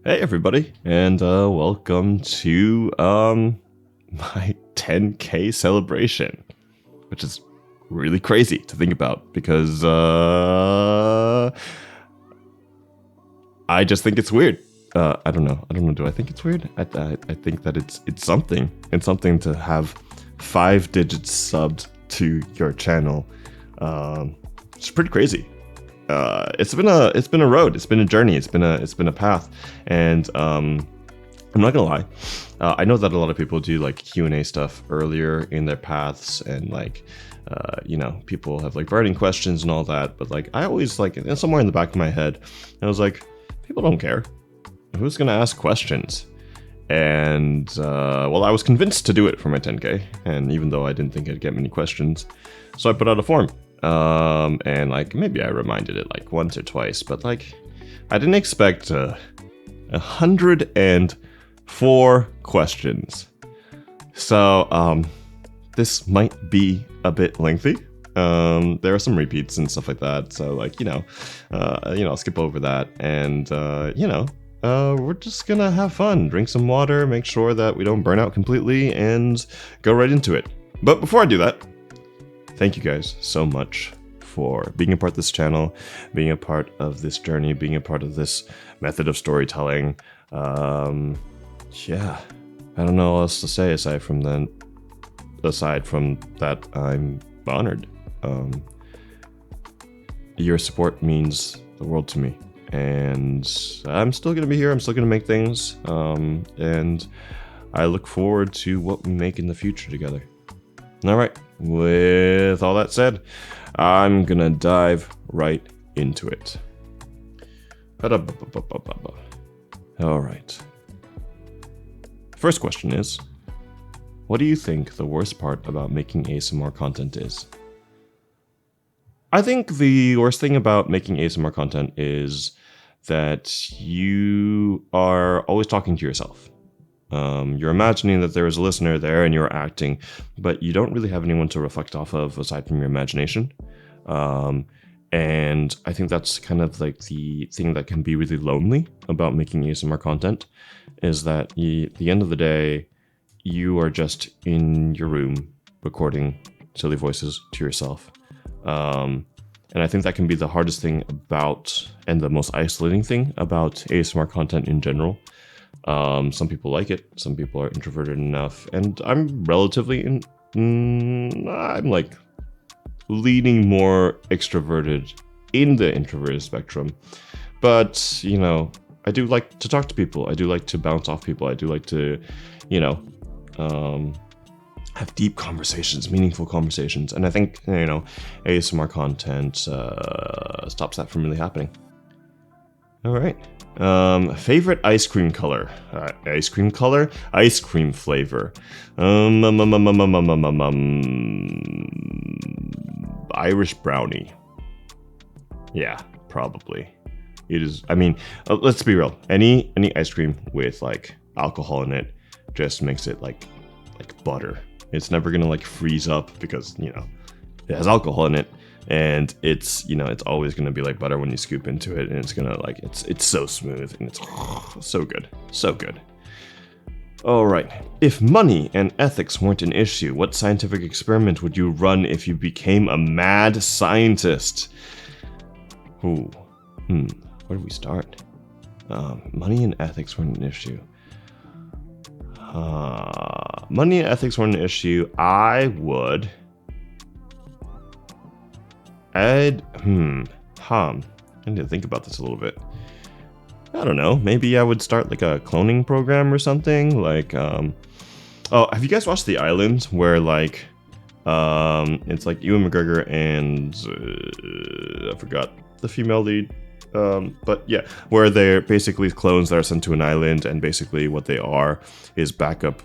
Hey everybody, and welcome to my 10K celebration, which is really crazy to think about because I just think it's weird. I don't know. Do I think it's weird? I think that it's something. It's something to have 5 digits subbed to your channel. It's pretty crazy. It's been a road. It's been a journey. It's been a path, and I'm not gonna lie. I know that a lot of people do like Q&A stuff earlier in their paths, and like, people have like burning questions and all that. But like, I always like somewhere in the back of my head, I was like, people don't care. Who's gonna ask questions? And I was convinced to do it for my 10K, and even though I didn't think I'd get many questions, so I put out a form. And like maybe I reminded it like once or twice, but like I didn't expect 104 questions. So this might be a bit lengthy. There are some repeats and stuff like that. So like I'll skip over that, and we're just gonna have fun, drink some water, make sure that we don't burn out completely, and go right into it. But before I do that, thank you guys so much for being a part of this channel, being a part of this journey, being a part of this method of storytelling. I don't know what else to say aside from that, I'm honored. Your support means the world to me, and I'm still gonna be here. I'm still gonna make things, and I look forward to what we make in the future together. All right, with all that said, I'm gonna dive right into it. All right. First question is, what do you think the worst part about making ASMR content is? I think the worst thing about making ASMR content is that you are always talking to yourself. You're imagining that there is a listener there and you're acting, but you don't really have anyone to reflect off of aside from your imagination. And I think that's kind of like the thing that can be really lonely about making ASMR content, is that at the end of the day, you are just in your room recording silly voices to yourself. And I think that can be the hardest thing about, and the most isolating thing about ASMR content in general. Some people like it, some people are introverted enough, and I'm relatively I'm like leaning more extroverted in the introverted spectrum. But, I do like to talk to people. I do like to bounce off people. I do like to, have deep conversations, meaningful conversations. And I think, ASMR content stops that from really happening. All right. Favorite ice cream color? Ice cream color? Ice cream flavor. Irish brownie. Yeah, probably. It is. I mean, let's be real. Any ice cream with like alcohol in it just makes it like butter. It's never gonna like freeze up because it has alcohol in it. And it's always gonna be like butter when you scoop into it, and it's gonna like it's so smooth and it's so good, so good. All right, if money and ethics weren't an issue, what scientific experiment would you run if you became a mad scientist? Where do we start? Money and ethics weren't an issue. Money and ethics weren't an issue. I need to think about this a little bit. I don't know. Maybe I would start like a cloning program or something. Like, have you guys watched The Island, where like, it's like Ewan McGregor and I forgot the female lead. But yeah, where they're basically clones that are sent to an island, and basically what they are is backup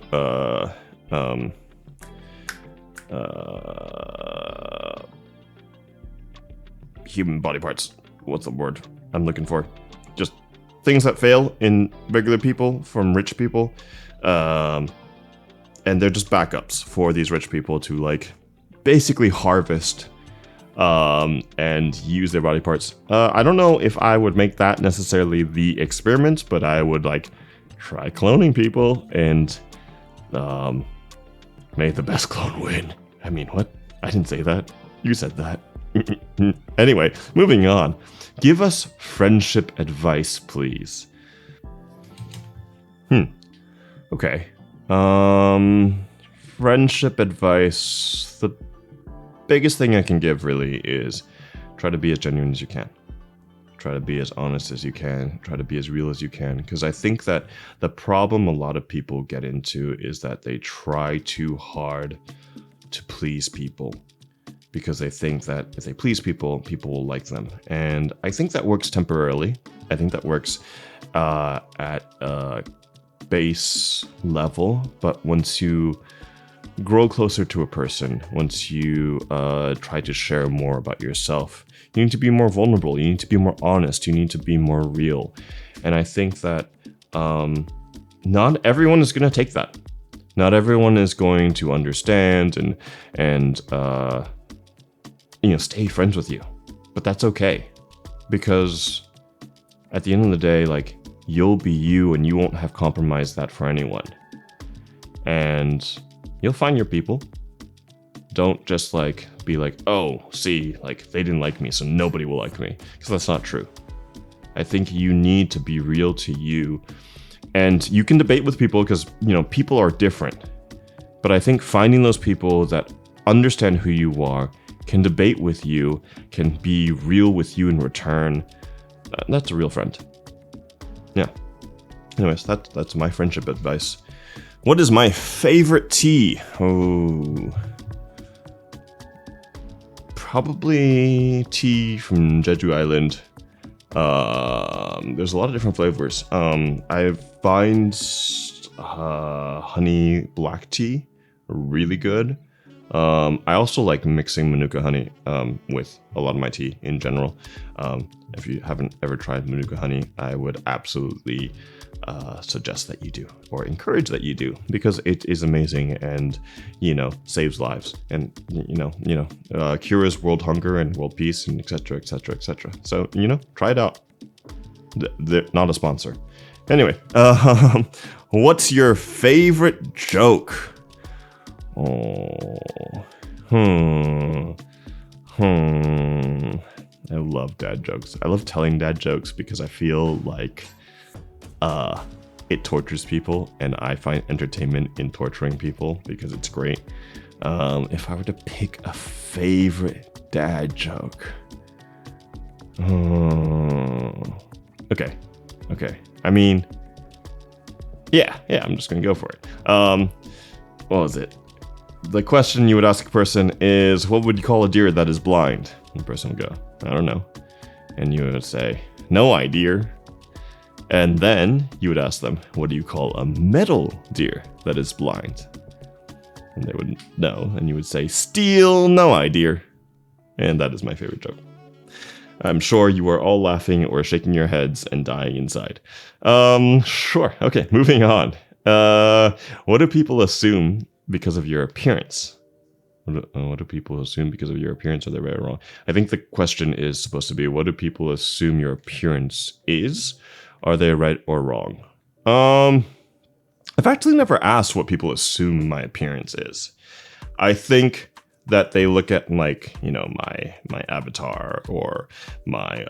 human body parts. What's the word I'm looking for? Just things that fail in regular people from rich people. And they're just backups for these rich people to like basically harvest and use their body parts. I don't know if I would make that necessarily the experiment, but I would like try cloning people and may the best clone win. I mean, what? I didn't say that. You said that. Anyway, moving on. Give us friendship advice, please. Okay. Friendship advice. The biggest thing I can give really is try to be as genuine as you can. Try to be as honest as you can. Try to be as real as you can. Because I think that the problem a lot of people get into is that they try too hard to please people. Because they think that if they please people, people will like them. And I think that works temporarily. I think that works at a base level. But once you grow closer to a person, once you try to share more about yourself, you need to be more vulnerable. You need to be more honest. You need to be more real. And I think that not everyone is going to take that. Not everyone is going to understand and stay friends with you. But that's okay. Because at the end of the day, like, you'll be you and you won't have compromised that for anyone. And you'll find your people. Don't just like be like, oh, see, like they didn't like me, so nobody will like me. Because that's not true. I think you need to be real to you. And you can debate with people because, people are different. But I think finding those people that understand who you are, can debate with you, can be real with you in return, that's a real friend. Yeah. Anyways, that's my friendship advice. What is my favorite tea? Oh, probably tea from Jeju Island. There's a lot of different flavors. I find honey black tea really good. I also like mixing Manuka honey with a lot of my tea in general. If you haven't ever tried Manuka honey, I would absolutely suggest that you do, or encourage that you do, because it is amazing and saves lives and cures world hunger and world peace and etc. etc. etc. So try it out. They're not a sponsor. Anyway, what's your favorite joke? I love dad jokes. I love telling dad jokes because I feel like it tortures people, and I find entertainment in torturing people because it's great. If I were to pick a favorite dad joke, okay. I mean, yeah, I'm just gonna go for it. What was it? The question you would ask a person is, what would you call a deer that is blind? And the person would go, I don't know. And you would say, no idea. And then you would ask them, what do you call a metal deer that is blind? And they wouldn't know. And you would say, still no idea. And that is my favorite joke. I'm sure you are all laughing or shaking your heads and dying inside. Sure. Okay, moving on. What do people assume because of your appearance? What do people assume because of your appearance? Are they right or wrong? I think the question is supposed to be, what do people assume your appearance is? Are they right or wrong? I've actually never asked what people assume my appearance is. I think that they look at my avatar or my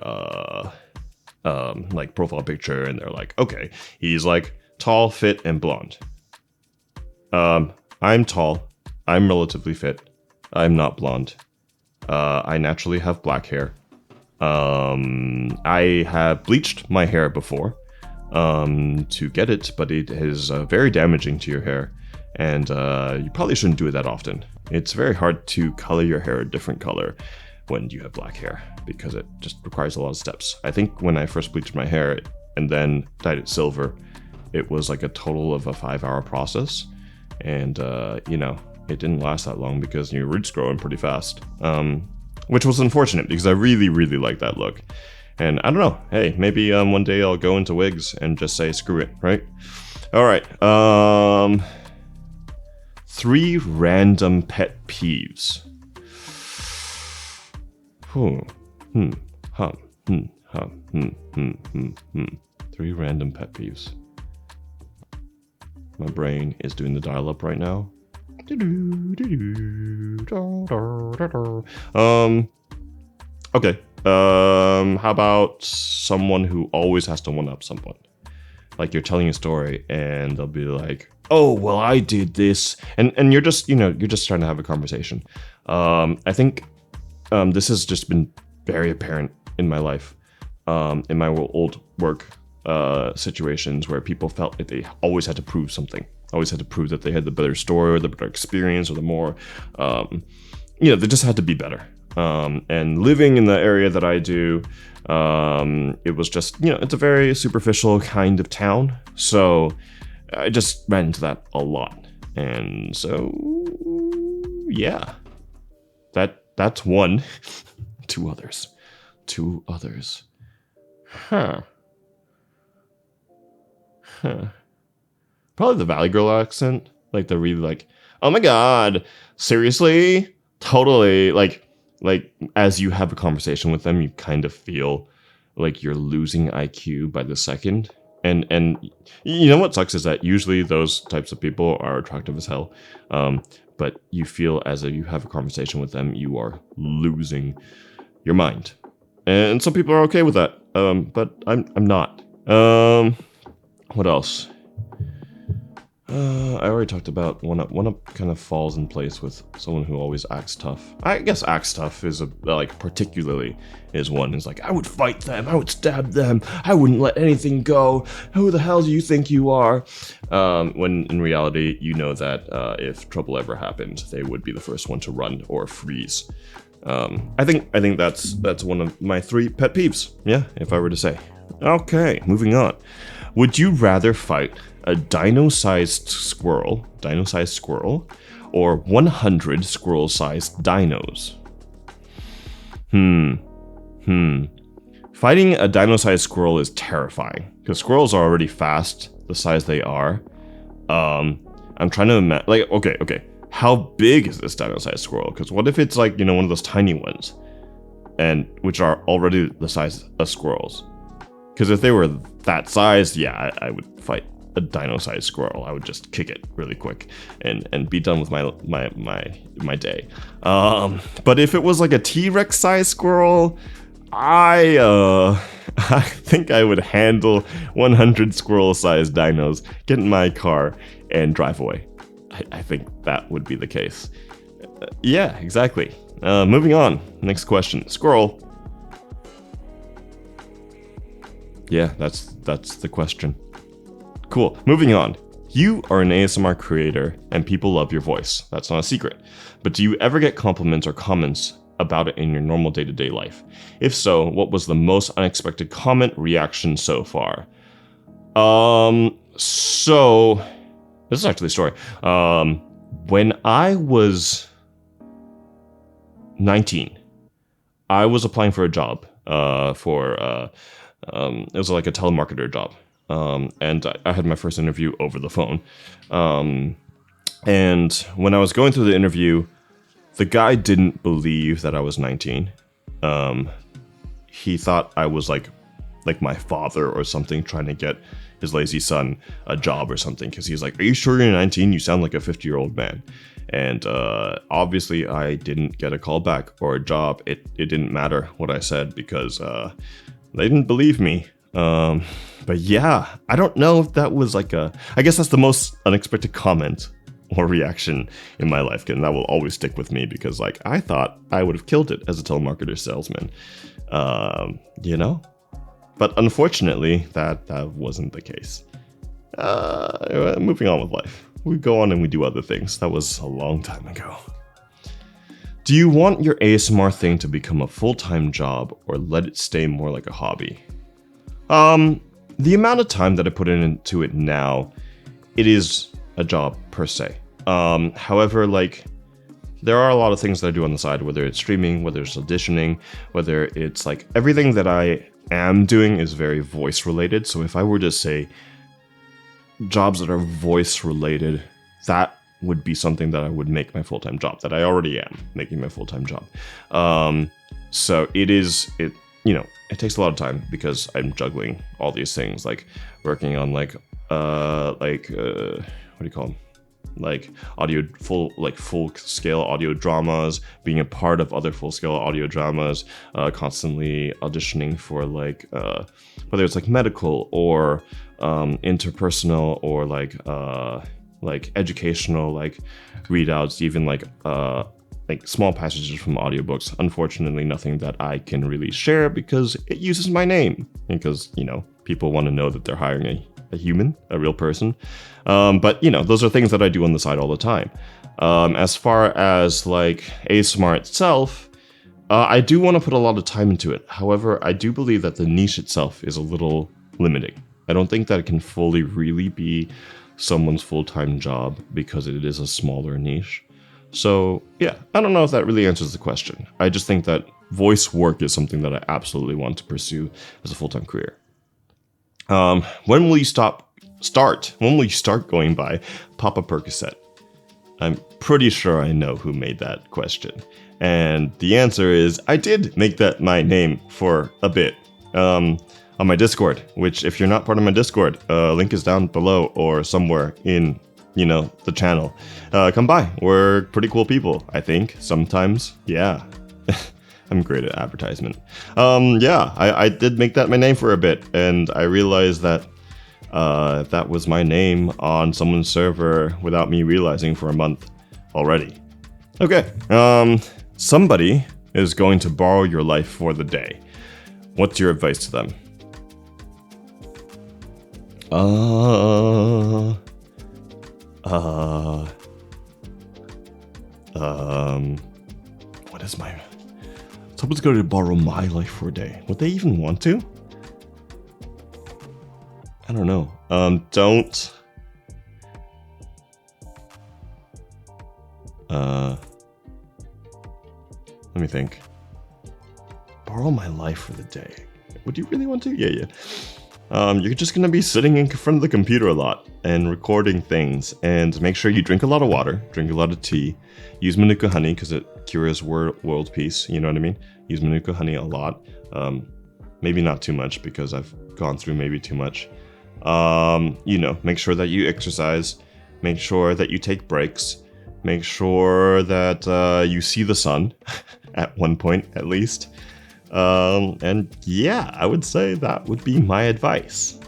profile picture, and they're like, okay, he's like tall, fit, and blonde. I'm tall. I'm relatively fit. I'm not blonde. I naturally have black hair. I have bleached my hair before to get it, but it is very damaging to your hair, and you probably shouldn't do it that often. It's very hard to color your hair a different color when you have black hair, because it just requires a lot of steps. I think when I first bleached my hair and then dyed it silver, it was like a total of a 5-hour process, and it didn't last that long because your roots growing pretty fast, which was unfortunate because I really, really like that look. And I don't know, hey, maybe one day I'll go into wigs and just say screw it, right? All right. 3 random pet peeves. Hmm. Hmm. Hum. Hmm. Hum. Hmm. Hmm. Hmm. Hmm. 3 random pet peeves. My brain is doing the dial-up right now. Okay. How about someone who always has to one-up someone? Like you're telling a story and they'll be like, "Oh, well, I did this," and you're just you're just trying to have a conversation. I think this has just been very apparent in my life, in my old work situations where people felt like they always had to prove something, always had to prove that they had the better story or the better experience or the more, they just had to be better. And living in the area that I do, it was just, it's a very superficial kind of town. So I just ran into that a lot. And so, yeah, that's one. Two others. Huh. Probably the Valley Girl accent. Like the really like, oh my god, seriously? Totally. Like as you have a conversation with them, you kind of feel like you're losing IQ by the second. And you know what sucks is that usually those types of people are attractive as hell. But you feel as if you have a conversation with them, you are losing your mind. And some people are okay with that. But I'm not. What else? I already talked about one up kind of falls in place with someone who always acts tough. I guess acts tough is particularly is one. Is like, I would fight them, I would stab them, I wouldn't let anything go. Who the hell do you think you are? When in reality, you know that if trouble ever happened, they would be the first one to run or freeze. I think that's one of my 3 pet peeves. Yeah, if I were to say. Okay, moving on. Would you rather fight a dino-sized squirrel, or 100 squirrel-sized dinos? Fighting a dino-sized squirrel is terrifying, because squirrels are already fast, the size they are. I'm trying to imagine, okay, how big is this dino-sized squirrel? Because what if it's like, one of those tiny ones, and which are already the size of squirrels? Because if they were that size, yeah, I would fight a dino-sized squirrel. I would just kick it really quick and be done with my day. But if it was like a T-Rex sized squirrel, I think I would handle 100 squirrel-sized dinos, get in my car, and drive away. I think that would be the case. Yeah, exactly. Moving on. Next question. Squirrel. Yeah, that's the question. Cool. Moving on. You are an ASMR creator and people love your voice. That's not a secret. But do you ever get compliments or comments about it in your normal day-to-day life? If so, what was the most unexpected comment reaction so far? So this is actually a story. When I was 19, I was applying for a job it was like a telemarketer job. And I had my first interview over the phone. And when I was going through the interview, the guy didn't believe that I was 19. He thought I was like my father or something, trying to get his lazy son a job or something. Because he's like, "Are you sure you're 19? You sound like a 50-year-old man." And obviously, I didn't get a call back or a job. It didn't matter what I said because they didn't believe me. But yeah, I don't know if that was I guess that's the most unexpected comment or reaction in my life, and that will always stick with me because I thought I would have killed it as a telemarketer salesman. But unfortunately, that wasn't the case. Moving on with life. We go on and we do other things. That was a long time ago. Do you want your ASMR thing to become a full-time job or let it stay more like a hobby? The amount of time that I put into it now, it is a job per se. However, there are a lot of things that I do on the side, whether it's streaming, whether it's auditioning, whether it's everything that I am doing is very voice related. So if I were to say jobs that are voice related, that would be something that I would make my full-time job, that I already am making my full-time job. So it takes a lot of time because I'm juggling all these things, like working on what do you call them? Like full scale audio dramas, being a part of other full scale audio dramas, constantly auditioning for whether it's like medical or interpersonal or like educational readouts, even like small passages from audiobooks. Unfortunately, nothing that I can really share because it uses my name, because people want to know that they're hiring a human, a real person. But those are things that I do on the side all the time. As far as like ASMR itself, I do want to put a lot of time into it. However, I do believe that the niche itself is a little limiting. I don't think that it can fully really be someone's full-time job because it is a smaller niche. So yeah, I don't know if that really answers the question. I just think that voice work is something that I absolutely want to pursue as a full-time career. When will you start? When will you start going by Papa Percocet? I'm pretty sure I know who made that question. And the answer is, I did make that my name for a bit. On my Discord, which if you're not part of my Discord, link is down below or somewhere in, the channel. Come by. We're pretty cool people, I think. Sometimes. Yeah. I'm great at advertisement. I did make that my name for a bit, and I realized that that was my name on someone's server without me realizing for a month already. Okay. Somebody is going to borrow your life for the day. What's your advice to them? What is my... Someone's going to borrow my life for a day. Would they even want to? I don't know. Don't... Let me think. Borrow my life for the day. Would you really want to? Yeah. You're just going to be sitting in front of the computer a lot and recording things, and make sure you drink a lot of water, drink a lot of tea, use Manuka honey because it cures world peace, you know what I mean? Use Manuka honey a lot. Maybe not too much because I've gone through maybe too much. Make sure that you exercise, make sure that you take breaks, make sure that you see the sun at one point at least. And yeah, I would say that would be my advice.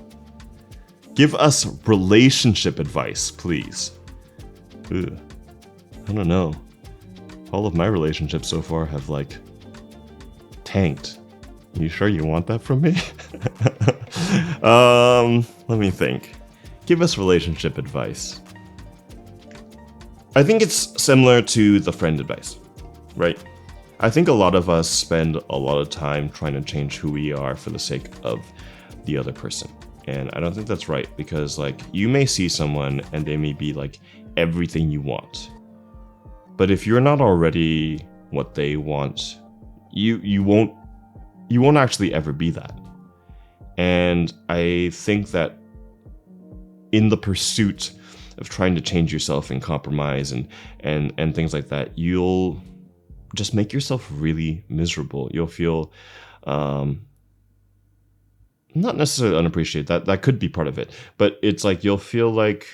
Give us relationship advice, please. Ugh. I don't know. All of my relationships so far have tanked. You sure you want that from me? Let me think. Give us relationship advice. I think it's similar to the friend advice, right? I think a lot of us spend a lot of time trying to change who we are for the sake of the other person. And I don't think that's right, because you may see someone and they may be everything you want. But if you're not already what they want, you won't actually ever be that. And I think that in the pursuit of trying to change yourself and compromise and things like that, you'll just make yourself really miserable. You'll feel not necessarily unappreciated. That could be part of it, but it's you'll feel like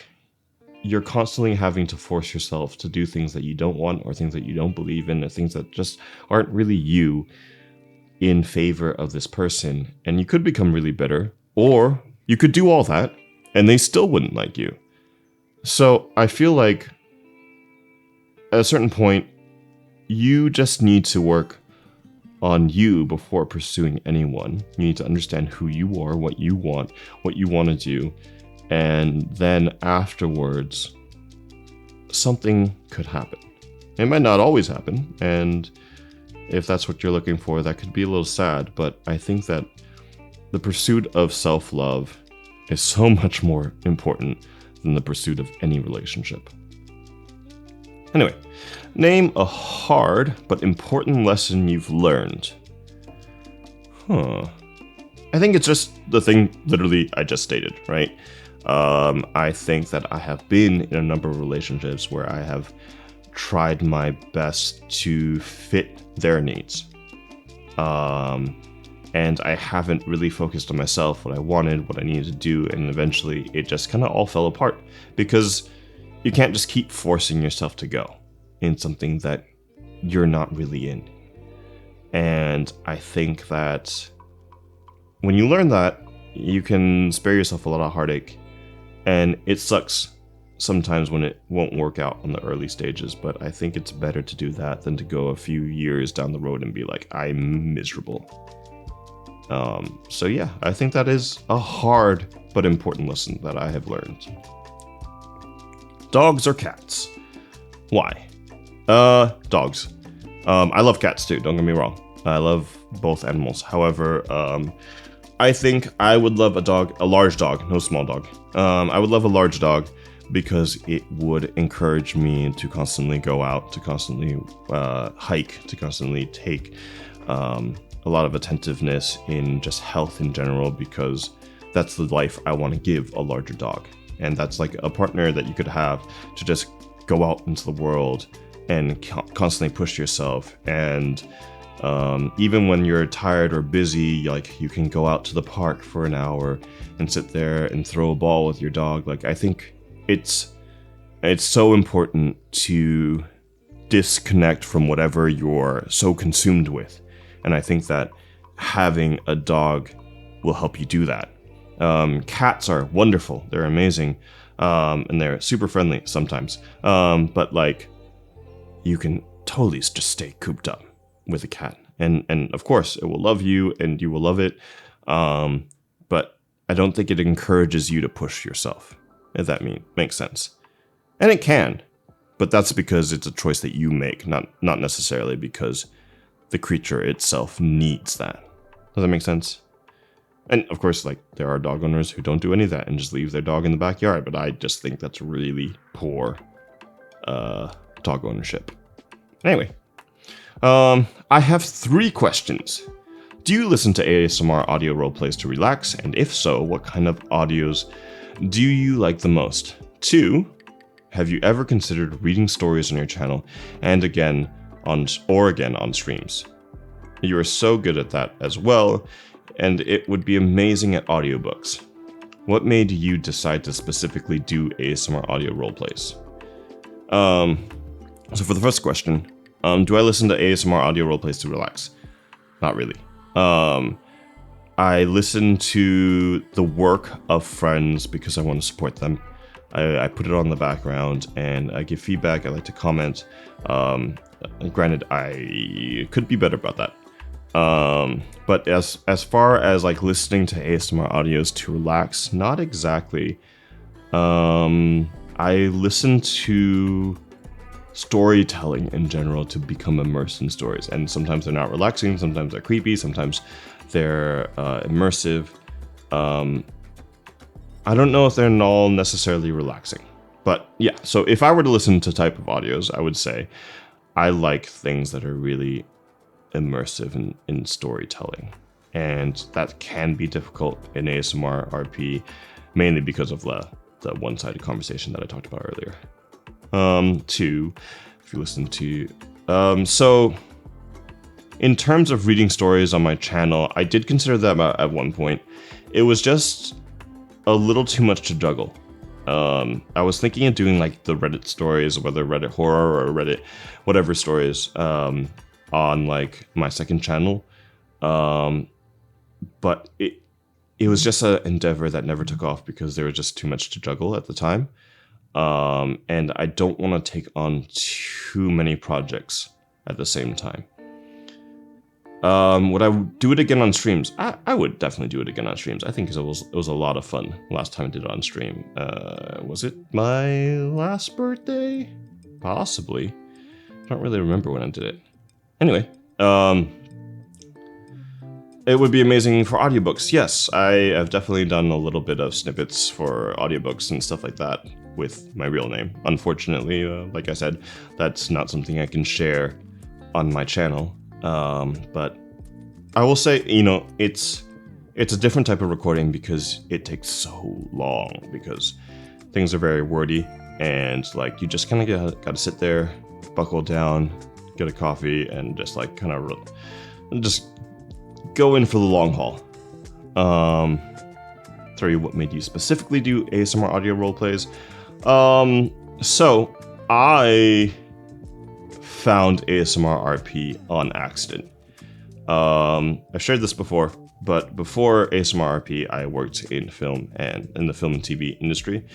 you're constantly having to force yourself to do things that you don't want, or things that you don't believe in, or things that just aren't really you, in favor of this person. And you could become really bitter, or you could do all that and they still wouldn't like you. So I feel like at a certain point, you just need to work on you before pursuing anyone. You need to understand who you are, what you want to do, and then afterwards, something could happen. It might not always happen, and if that's what you're looking for, that could be a little sad, but I think that the pursuit of self-love is so much more important than the pursuit of any relationship. Anyway, name a hard but important lesson you've learned. I think it's just the thing literally I just stated, right? I think that I have been in a number of relationships where I have tried my best to fit their needs. And I haven't really focused on myself, what I wanted, what I needed to do, and eventually it just kind of all fell apart because you can't just keep forcing yourself to go in something that you're not really in. And I think that when you learn that, you can spare yourself a lot of heartache. And it sucks sometimes when it won't work out on the early stages, but I think it's better to do that than to go a few years down the road and be like, I'm miserable. So yeah, I think that is a hard but important lesson that I have learned. Dogs or cats? Why? Dogs. I love cats too, don't get me wrong. I love both animals. However, I think I would love a large dog, no small dog. I would love a large dog because it would encourage me to constantly go out, to constantly hike, to constantly take a lot of attentiveness in just health in general, because that's the life I want to give a larger dog. And that's like a partner that you could have to just go out into the world and constantly push yourself. And even when you're tired or busy, like you can go out to the park for an hour and sit there and throw a ball with your dog. Like I think it's so important to disconnect from whatever you're so consumed with. And I think that having a dog will help you do that. Cats are wonderful. They're amazing. And they're super friendly sometimes. But like, you can totally just stay cooped up with a cat. And of course, it will love you and you will love it. But I don't think it encourages you to push yourself, if that makes sense. And it can. But that's because it's a choice that you make, not necessarily because the creature itself needs that. Does that make sense? And of course, like, there are dog owners who don't do any of that and just leave their dog in the backyard, but I just think that's really poor dog ownership. Anyway, I have 3 questions. Do you listen to ASMR audio roleplays to relax? And if so, what kind of audios do you like the most? 2, have you ever considered reading stories on your channel and again on streams? You are so good at that as well, and it would be amazing at audiobooks. What made you decide to specifically do ASMR audio roleplays? So for the first question, do I listen to ASMR audio roleplays to relax? Not really. I listen to the work of friends because I want to support them. I put it on the background and I give feedback. I like to comment. Granted, I could be better about that. But as far as like listening to ASMR audios to relax, not exactly. I listen to storytelling in general to become immersed in stories, and sometimes they're not relaxing, sometimes they're creepy, sometimes they're immersive. I don't know if they're all necessarily relaxing, but yeah. So if I were to listen to type of audios, I would say I like things that are really immersive in storytelling, and that can be difficult in ASMR RP, mainly because of the one-sided conversation that I talked about earlier. 2, if you listen to so in terms of reading stories on my channel, I did consider that at one point. It was just a little too much to juggle. I was thinking of doing like the Reddit stories, whether Reddit horror or Reddit whatever stories, on like my second channel, but it was just an endeavor that never took off because there was just too much to juggle at the time, and I don't want to take on too many projects at the same time. Would I do it again on streams? I would definitely do it again on streams. I think it was a lot of fun last time I did it on stream. Was it my last birthday? Possibly. I don't really remember when I did it. Anyway, it would be amazing for audiobooks. Yes, I have definitely done a little bit of snippets for audiobooks and stuff like that with my real name. Unfortunately, like I said, that's not something I can share on my channel. But I will say, it's a different type of recording because it takes so long, because things are very wordy, and like you just kind of gotta sit there, buckle down, get a coffee, and just like kind of just go in for the long haul. Sorry, what made you specifically do ASMR audio roleplays? So I found ASMR RP on accident. I've shared this before, but before ASMR RP, I worked in film and in the film and TV industry.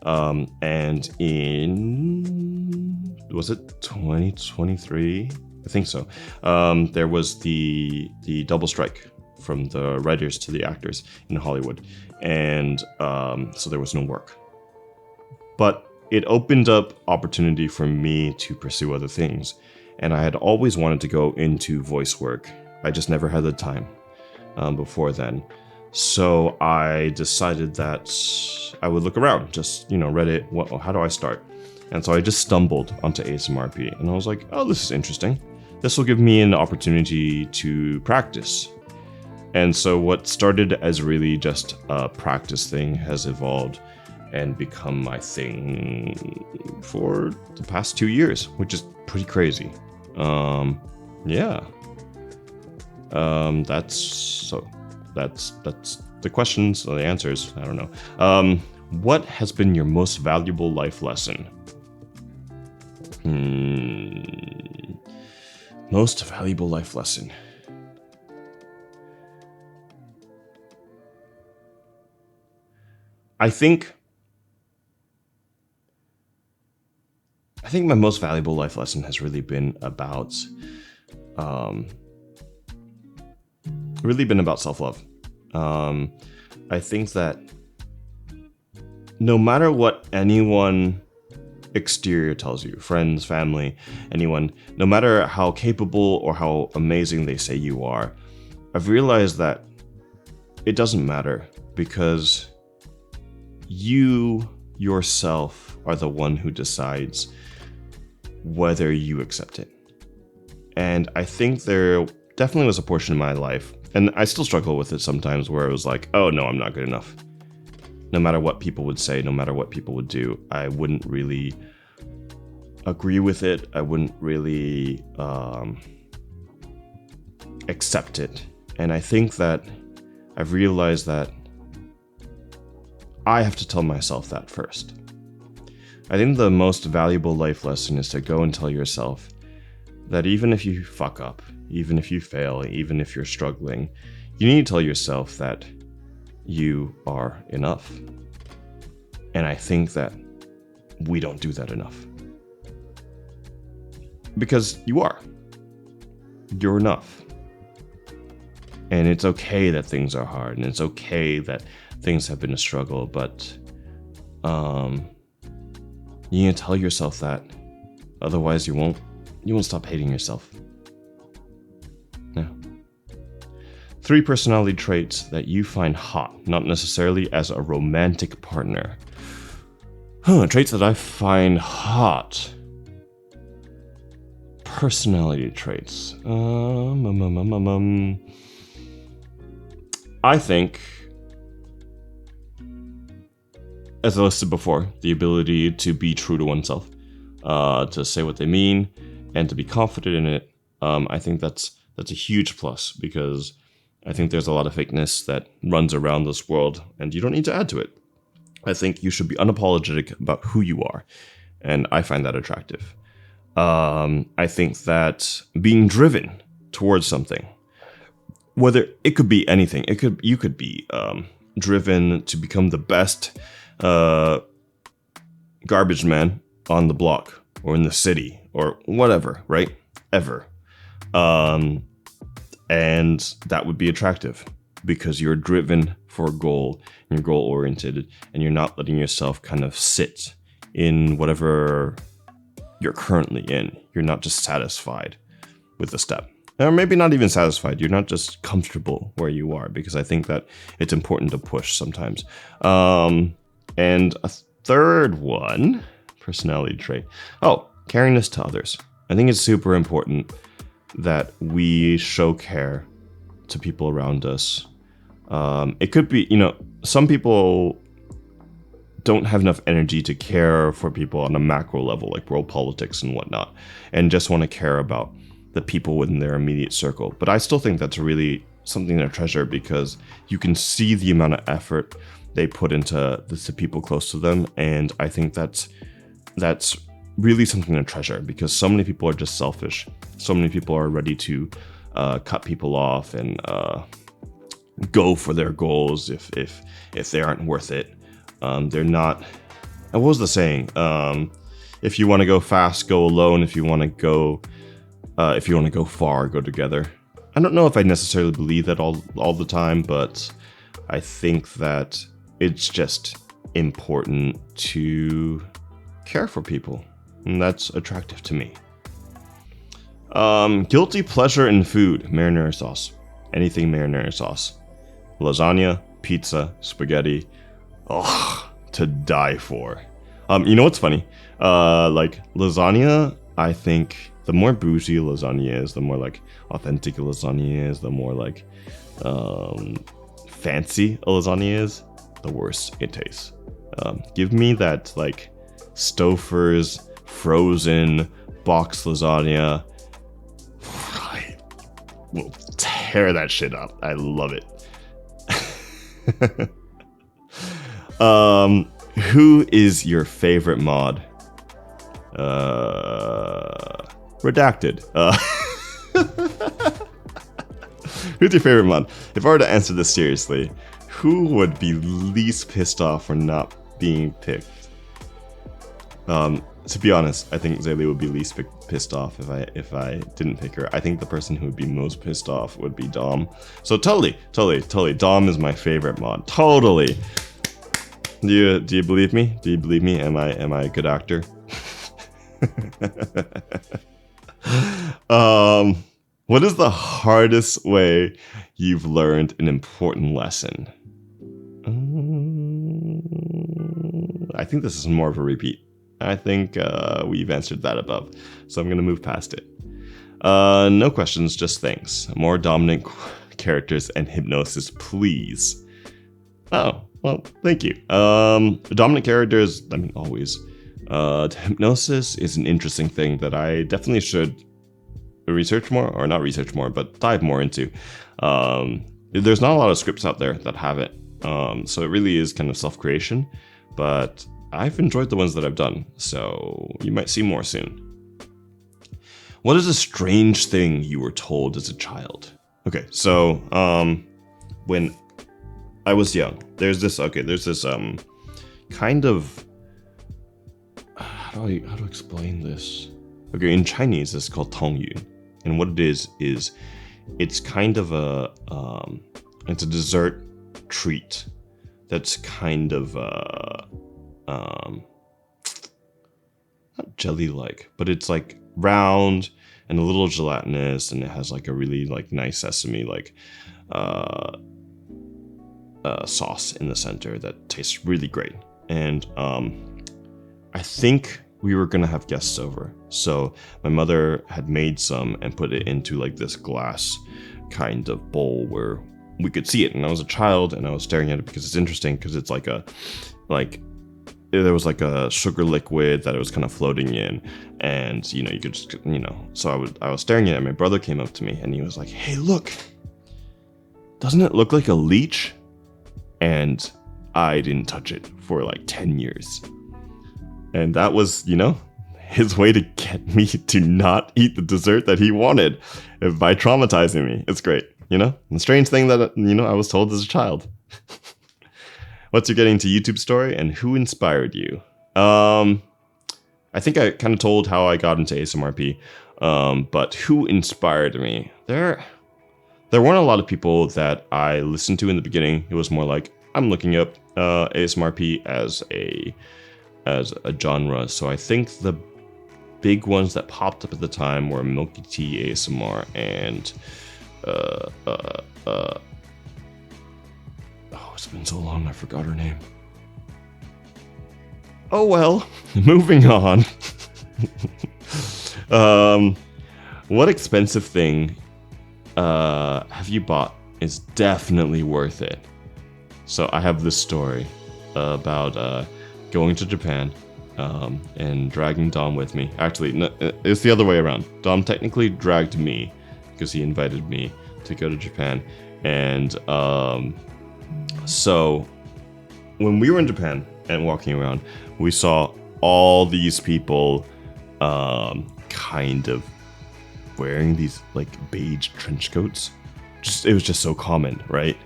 And in, was it 2023? I think so. There was the double strike from the writers to the actors in Hollywood. And so there was no work. But it opened up opportunity for me to pursue other things. And I had always wanted to go into voice work. I just never had the time before then. So I decided that I would look around, just, Reddit, how do I start? And so I just stumbled onto ASMRP, and I was like, oh, this is interesting. This will give me an opportunity to practice. And so what started as really just a practice thing has evolved and become my thing for the past 2 years, which is pretty crazy. Yeah. That's the questions or the answers. I don't know. What has been your most valuable life lesson? Most valuable life lesson. I think my most valuable life lesson has really been about self-love. I think that no matter what anyone exterior tells you, friends, family, anyone, no matter how capable or how amazing they say you are, I've realized that it doesn't matter, because you yourself are the one who decides whether you accept it. And I think there definitely was a portion of my life, and I still struggle with it sometimes, where it was like, oh no, I'm not good enough. No matter what people would say, no matter what people would do, I wouldn't really agree with it. I wouldn't really accept it. And I think that I've realized that I have to tell myself that first. I think the most valuable life lesson is to go and tell yourself that even if you fuck up, even if you fail, even if you're struggling, you need to tell yourself that you are enough. And I think that we don't do that enough. Because you are. You're enough. And it's okay that things are hard, and it's okay that things have been a struggle, but you need to tell yourself that. Otherwise you won't stop hating yourself. Yeah. 3 personality traits that you find hot, not necessarily as a romantic partner. Traits that I find hot. Personality traits. I think, as I listed before, the ability to be true to oneself, to say what they mean, and to be confident in it. I think that's a huge plus, because I think there's a lot of fakeness that runs around this world, and you don't need to add to it. I think you should be unapologetic about who you are, and I find that attractive. I think that being driven towards something, whether it could be anything, you could be driven to become the best garbage man on the block or in the city or whatever, right? Ever. And that would be attractive, because you're driven for a goal, and you're goal oriented, and you're not letting yourself kind of sit in whatever you're currently in. You're not just satisfied with the step. Or maybe not even satisfied. You're not just comfortable where you are, because I think that it's important to push sometimes. And a third one, personality trait. Oh, caringness to others. I think it's super important that we show care to people around us. It could be, some people don't have enough energy to care for people on a macro level, like world politics and whatnot, and just want to care about the people within their immediate circle. But I still think that's really something to treasure because you can see the amount of effort they put into the people close to them, and I think that's really something to treasure because so many people are just selfish. So many people are ready to cut people off and go for their goals if they aren't worth it. They're not. And what was the saying? If you want to go fast, go alone. If you want to go far, go together. I don't know if I necessarily believe that all the time, but I think that it's just important to care for people, and that's attractive to me. Guilty pleasure in food: marinara sauce. Anything marinara sauce. Lasagna, pizza, spaghetti. Oh, to die for. You know what's funny? Like lasagna, I think the more bougie lasagna is, the more like authentic a lasagna is, the more like fancy a lasagna is, the worse it tastes. Give me that like Stouffer's frozen box lasagna. I will tear that shit up. I love it. Who is your favorite mod? Redacted. Who's your favorite mod? If I were to answer this seriously, who would be least pissed off for not being picked? To be honest, I think Zaylee would be least pissed off if I didn't pick her. I think the person who would be most pissed off would be Dom. So totally, Dom is my favorite mod. Totally. Do you believe me? Do you believe me? Am I a good actor? What is the hardest way you've learned an important lesson? I think this is more of a repeat. I think we've answered that above, so I'm going to move past it. No questions, just thanks. More dominant characters and hypnosis, please. Oh, well, thank you. Dominant characters, I mean, always. Hypnosis is an interesting thing that I definitely should research more, or not research more, but dive more into. There's not a lot of scripts out there that have it, so it really is kind of self-creation, but I've enjoyed the ones that I've done, so you might see more soon. What is a strange thing you were told as a child? Okay, so when I was young, there's this kind of, how do I explain this? Okay, in Chinese it's called Tongyun, and what it is it's kind of it's a dessert treat that's kind of not jelly-like, but it's like round and a little gelatinous, and it has like a really like nice sesame like sauce in the center that tastes really great. And I think we were gonna have guests over, so my mother had made some and put it into like this glass kind of bowl where we could see it, and I was a child and I was staring at it because it's interesting, because it's like there was like a sugar liquid that it was kind of floating in, and you could just, so I was staring at it, and my brother came up to me and he was like, "Hey, look, doesn't it look like a leech?" And I didn't touch it for like 10 years. And that was, his way to get me to not eat the dessert that he wanted by traumatizing me. It's great, The strange thing that, I was told as a child. What's your getting to YouTube story, and who inspired you? I think I kind of told how I got into ASMRP, but who inspired me? There weren't a lot of people that I listened to in the beginning. It was more like, I'm looking up ASMRP as a genre. So I think the big ones that popped up at the time were Milky Tea ASMR and it's been so long I forgot her name. Oh well, moving on. What expensive thing have you bought is definitely worth it? So I have this story about going to Japan and dragging Dom with me. Actually, no, it's the other way around. Dom technically dragged me because he invited me to go to Japan. And so when we were in Japan and walking around, we saw all these people kind of wearing these like beige trench coats. It was just so common, right?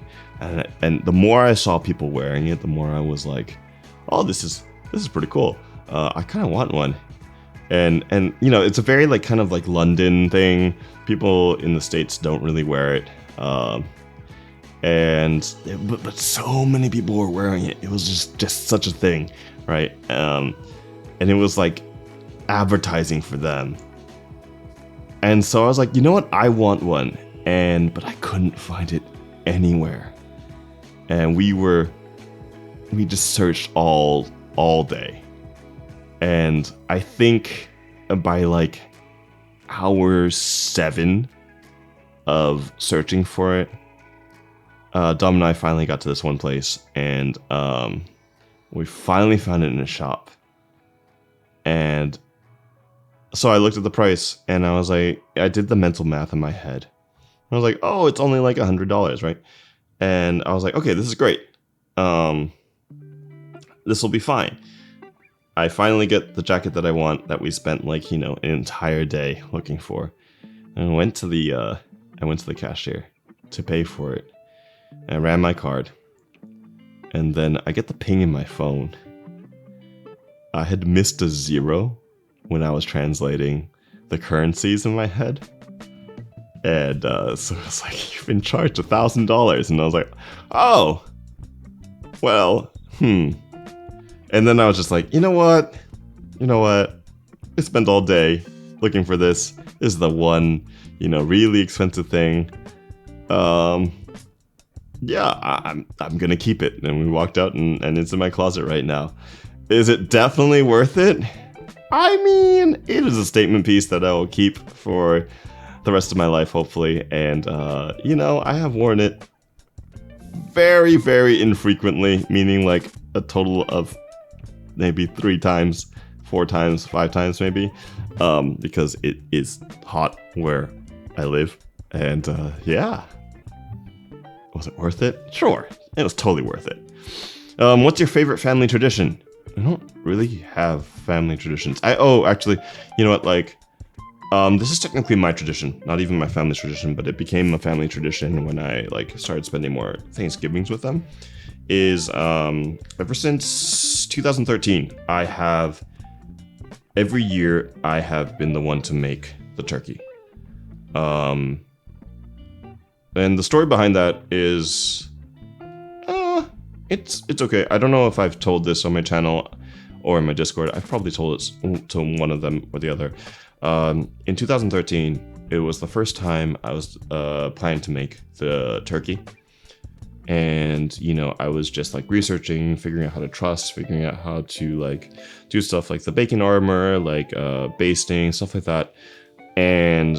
And the more I saw people wearing it, the more I was like, oh, this is pretty cool. I kind of want one. And you know, it's a very like kind of like London thing. People in the States don't really wear it. But so many people were wearing it. It was just such a thing, right? And it was like advertising for them. And so I was like, you know what? I want one. But I couldn't find it anywhere. And we just searched all day. And I think by like hour 7 of searching for it, Dom and I finally got to this one place, and we finally found it in a shop. And so I looked at the price, and I was like, I did the mental math in my head. I was like, oh, it's only like $100, right? And I was like, okay, this is great. This will be fine. I finally get the jacket that I want, that we spent like, you know, an entire day looking for. And I went to the cashier to pay for it. And I ran my card. And then I get the ping in my phone. I had missed a 0 when I was translating the currencies in my head. And so it was like, you've been charged $1,000. And I was like, oh, well, And then I was just like, you know what? I spent all day looking for this. This is the one, you know, really expensive thing. Yeah, I'm gonna keep it. And we walked out, and it's in my closet right now. Is it definitely worth it? I mean, it is a statement piece that I will keep for the rest of my life, hopefully. And, you know, I have worn it very, very infrequently, meaning like a total of maybe 3 times, 4 times, 5 times maybe, because it is hot where I live. And, yeah. Was it worth it? Sure. It was totally worth it. What's your favorite family tradition? I don't really have family traditions. Actually, you know what, like, this is technically my tradition, not even my family's tradition, but it became a family tradition when I, like, started spending more Thanksgivings with them, is, ever since 2013, every year, I have been the one to make the turkey. And the story behind that is, it's okay. I don't know if I've told this on my channel or in my Discord. I've probably told it to one of them or the other. In 2013, it was the first time I was planning to make the turkey. And, you know, I was just like researching, figuring out how to truss, figuring out how to like do stuff like the bacon armor, like basting, stuff like that. And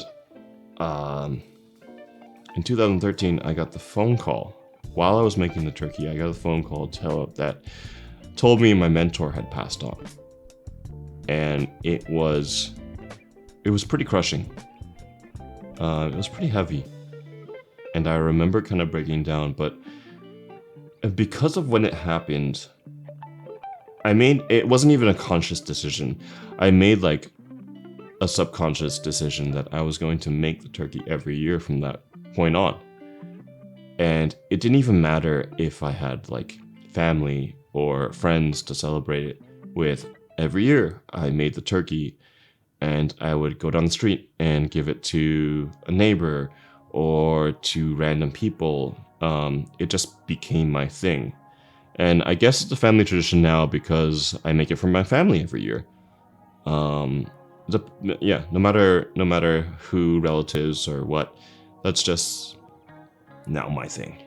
in 2013, I got the phone call. While I was making the turkey, I got a phone call that told me my mentor had passed on. And it was pretty crushing. It was pretty heavy. And I remember kind of breaking down, but because of when it happened, it wasn't even a conscious decision. I made like a subconscious decision that I was going to make the turkey every year from that point on. And it didn't even matter if I had like family or friends to celebrate it with. Every year I made the turkey, and I would go down the street and give it to a neighbor or to random people. It just became my thing. And I guess it's a family tradition now because I make it for my family every year. No matter who, relatives or what, that's just now my thing.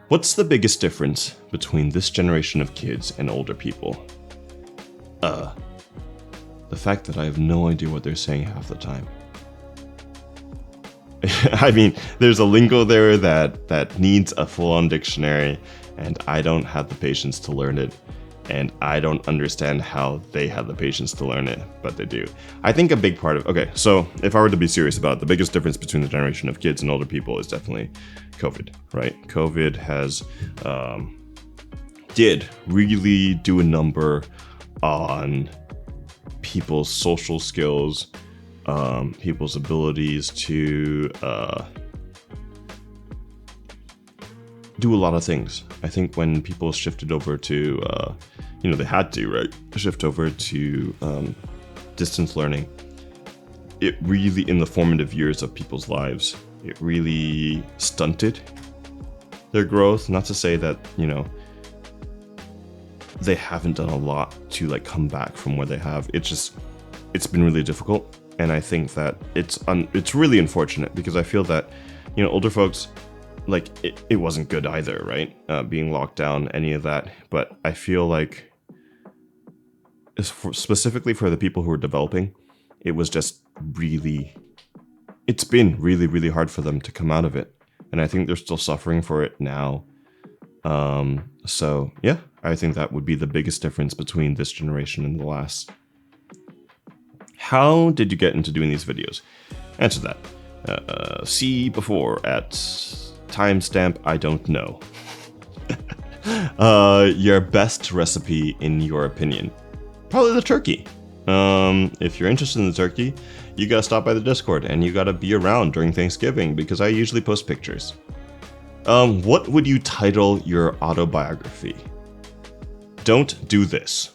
What's the biggest difference between this generation of kids and older people? The fact that I have no idea what they're saying half the time. I mean, there's a lingo there that needs a full-on dictionary, and I don't have the patience to learn it. And I don't understand how they had the patience to learn it, but they do. I think a big part of, okay, so if I were to be serious about it, the biggest difference between the generation of kids and older people is definitely COVID, right? COVID has, did really do a number on people's social skills, people's abilities to do a lot of things. I think when people shifted over to, they had to, right, shift over to distance learning, it really, in the formative years of people's lives, it really stunted their growth. Not to say that, they haven't done a lot to like come back from where they have. It's been really difficult. And I think that it's really unfortunate because I feel that, older folks, like it wasn't good either, right? Being locked down, any of that. But I feel like specifically for the people who are developing, it was just it's been really, really hard for them to come out of it. And I think they're still suffering for it now. So yeah, I think that would be the biggest difference between this generation and the last. How did you get into doing these videos? Answer that. See before at timestamp, I don't know. Your best recipe in your opinion? Probably the turkey. If you're interested in the turkey, you gotta stop by the Discord and you gotta be around during Thanksgiving because I usually post pictures. What would you title your autobiography? Don't do this.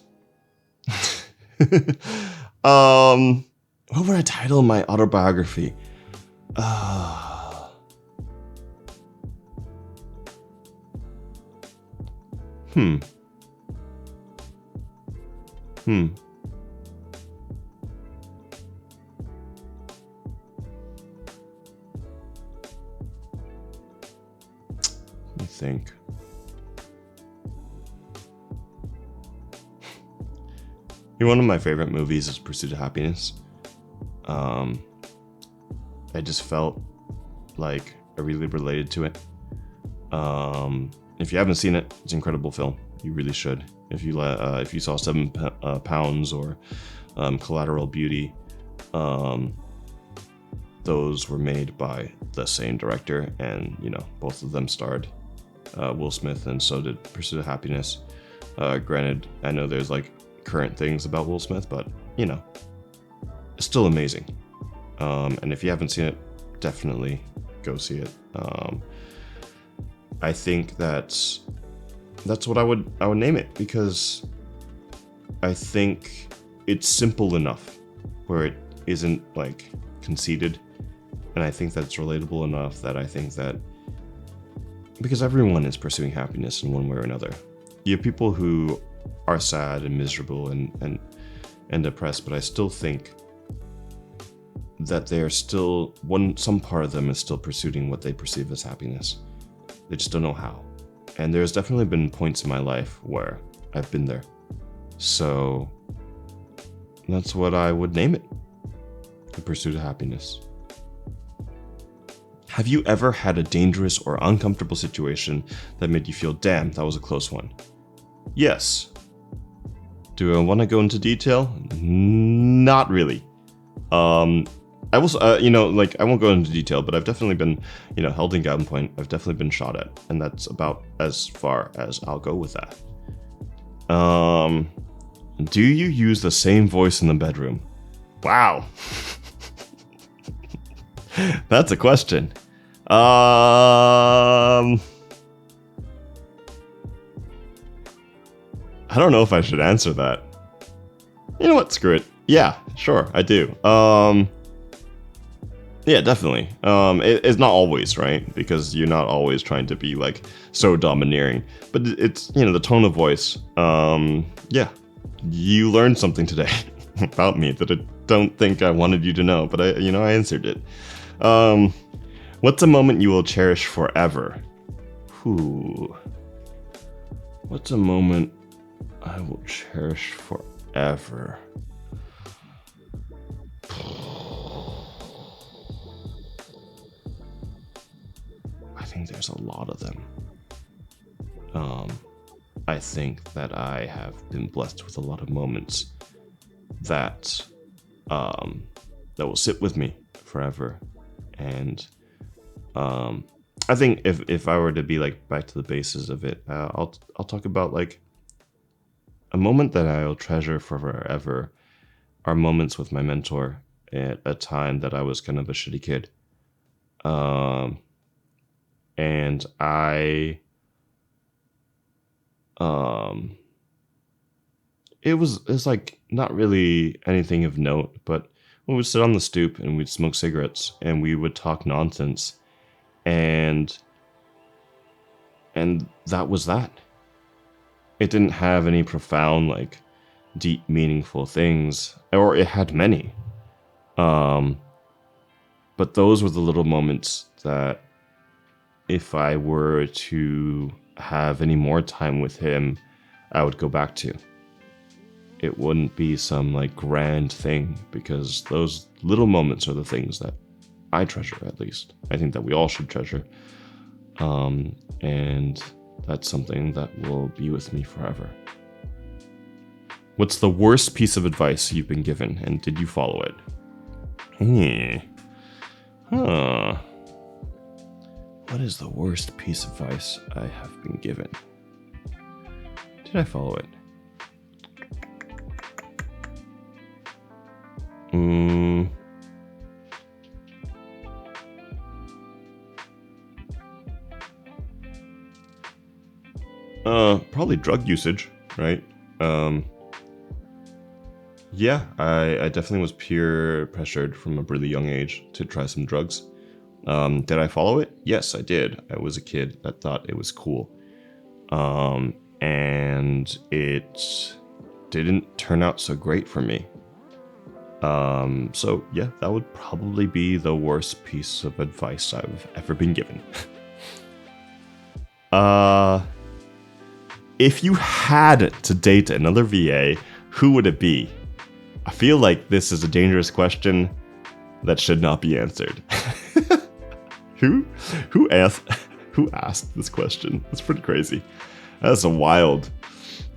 What would I title my autobiography? Let me think. One of my favorite movies is Pursuit of Happiness. I just felt like I really related to it. If you haven't seen it, it's an incredible film. You really should. If you saw 7 Pounds or Collateral Beauty, those were made by the same director, and both of them starred Will Smith, and so did Pursuit of Happiness. Granted, I know there's like current things about Will Smith, but it's still amazing. And if you haven't seen it, definitely go see it. I think that's what I would name it, because I think it's simple enough where it isn't like conceited, and I think that's relatable enough that I think that because everyone is pursuing happiness in one way or another. You have people who are sad and miserable and depressed, but I still think that they are still some part of them is still pursuing what they perceive as happiness. They just don't know how. And there's definitely been points in my life where I've been there. So that's what I would name it. The Pursuit of Happiness. Have you ever had a dangerous or uncomfortable situation that made you feel, damn, that was a close one? Yes. Do I want to go into detail? Not really. I will, I won't go into detail, but I've definitely been, held in gunpoint. I've definitely been shot at, and that's about as far as I'll go with that. Do you use the same voice in the bedroom? Wow. That's a question. I don't know if I should answer that. You know what? Screw it. Yeah, sure, I do. Yeah, definitely. It's not always, right? Because you're not always trying to be like so domineering. But it's, the tone of voice. Yeah, you learned something today about me that I don't think I wanted you to know, but I answered it. What's a moment you will cherish forever? What's a moment I will cherish forever? I think there's a lot of them. I think that I have been blessed with a lot of moments that that will sit with me forever. And I think if I were to be like back to the basis of it, I'll talk about like a moment that I'll treasure forever are moments with my mentor at a time that I was kind of a shitty kid. And it's like not really anything of note, but we would sit on the stoop and we'd smoke cigarettes and we would talk nonsense, and that was that. It didn't have any profound, like, deep, meaningful things, or it had many. But those were the little moments that, if I were to have any more time with him, I would go back to. It wouldn't be some like grand thing, because those little moments are the things that I treasure, at least. I think that we all should treasure. And that's something that will be with me forever. What's the worst piece of advice you've been given, and did you follow it? What is the worst piece of advice I have been given? Did I follow it? Probably drug usage, right? Yeah, I definitely was peer pressured from a really young age to try some drugs. Did I follow it? Yes, I did. I was a kid that thought it was cool. And it didn't turn out so great for me. So yeah, that would probably be the worst piece of advice I've ever been given. If you had to date another VA, who would it be? I feel like this is a dangerous question that should not be answered. Who asked this question? That's pretty crazy. That's a wild.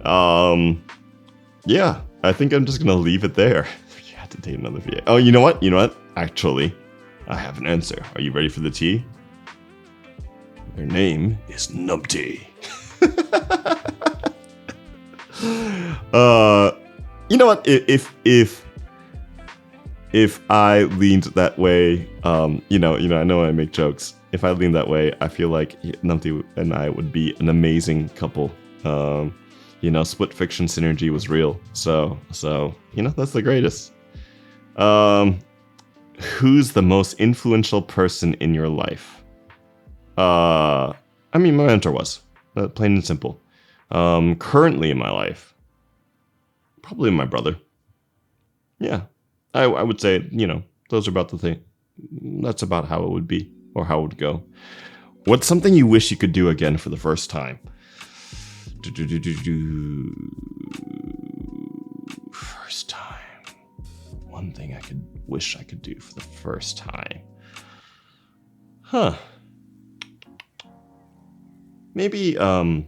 Yeah, I think I'm just gonna leave it there. You had to date another VA. Oh, you know what? Actually, I have an answer. Are you ready for the tea? Their name is Numpty. You know what? If I leaned that way, I know I make jokes. If I leaned that way, I feel like Numpty and I would be an amazing couple. Split fiction synergy was real. So that's the greatest. Who's the most influential person in your life? My mentor was. Plain and simple. Currently in my life, probably my brother. Yeah, I would say, those are about the thing. That's about how it would be, or how it would go. What's something you wish you could do again for the first time? First time. One thing I wish I could do for the first time. Huh. Maybe, you know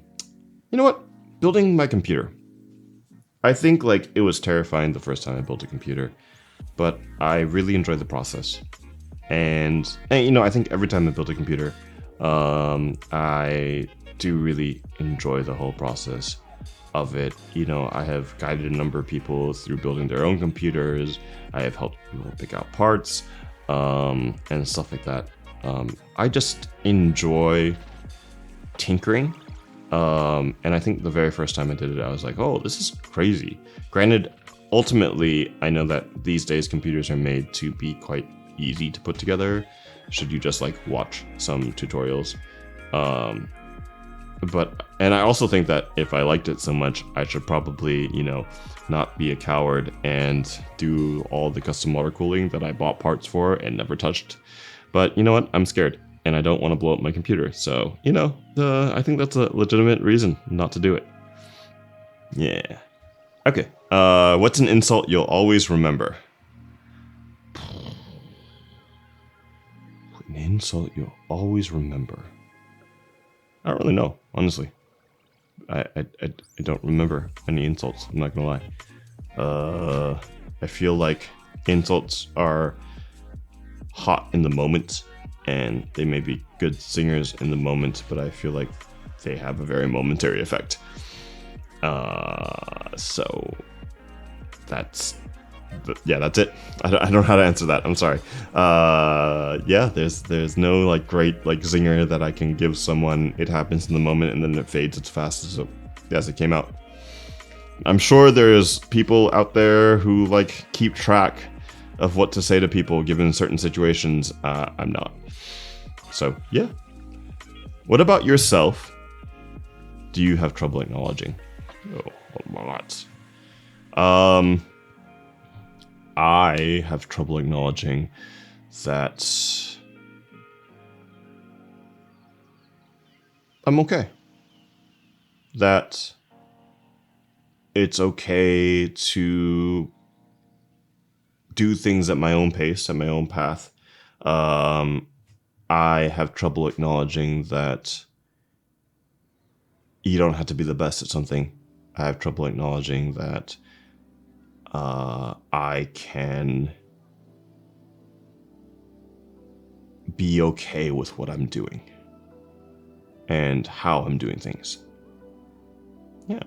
what? Building my computer. I think, like, it was terrifying the first time I built a computer, but I really enjoyed the process. And I think every time I build a computer, I do really enjoy the whole process of it. I have guided a number of people through building their own computers. I have helped people pick out parts, and stuff like that. I just enjoy tinkering. And I think the very first time I did it, I was like, oh, this is crazy. Granted, ultimately, I know that these days computers are made to be quite easy to put together, should you just like watch some tutorials. And I also think that if I liked it so much, I should probably, not be a coward and do all the custom water cooling that I bought parts for and never touched. But you know what? I'm scared. And I don't want to blow up my computer. So, I think that's a legitimate reason not to do it. Yeah. Okay. What's an insult you'll always remember? An insult you'll always remember. I don't really know, honestly. I don't remember any insults. I'm not gonna lie. I feel like insults are hot in the moment, and they may be good singers in the moment, but I feel like they have a very momentary effect. So that's it. I don't know how to answer that. I'm sorry. Yeah, there's no like great like zinger that I can give someone. It happens in the moment and then it fades as fast as it came out. I'm sure there's people out there who like keep track of what to say to people given certain situations. I'm not. So yeah. What about yourself? Do you have trouble acknowledging? Oh, a lot. I have trouble acknowledging that I'm okay. That it's okay to do things at my own pace, at my own path. I have trouble acknowledging that you don't have to be the best at something. I have trouble acknowledging that I can be okay with what I'm doing and how I'm doing things. Yeah.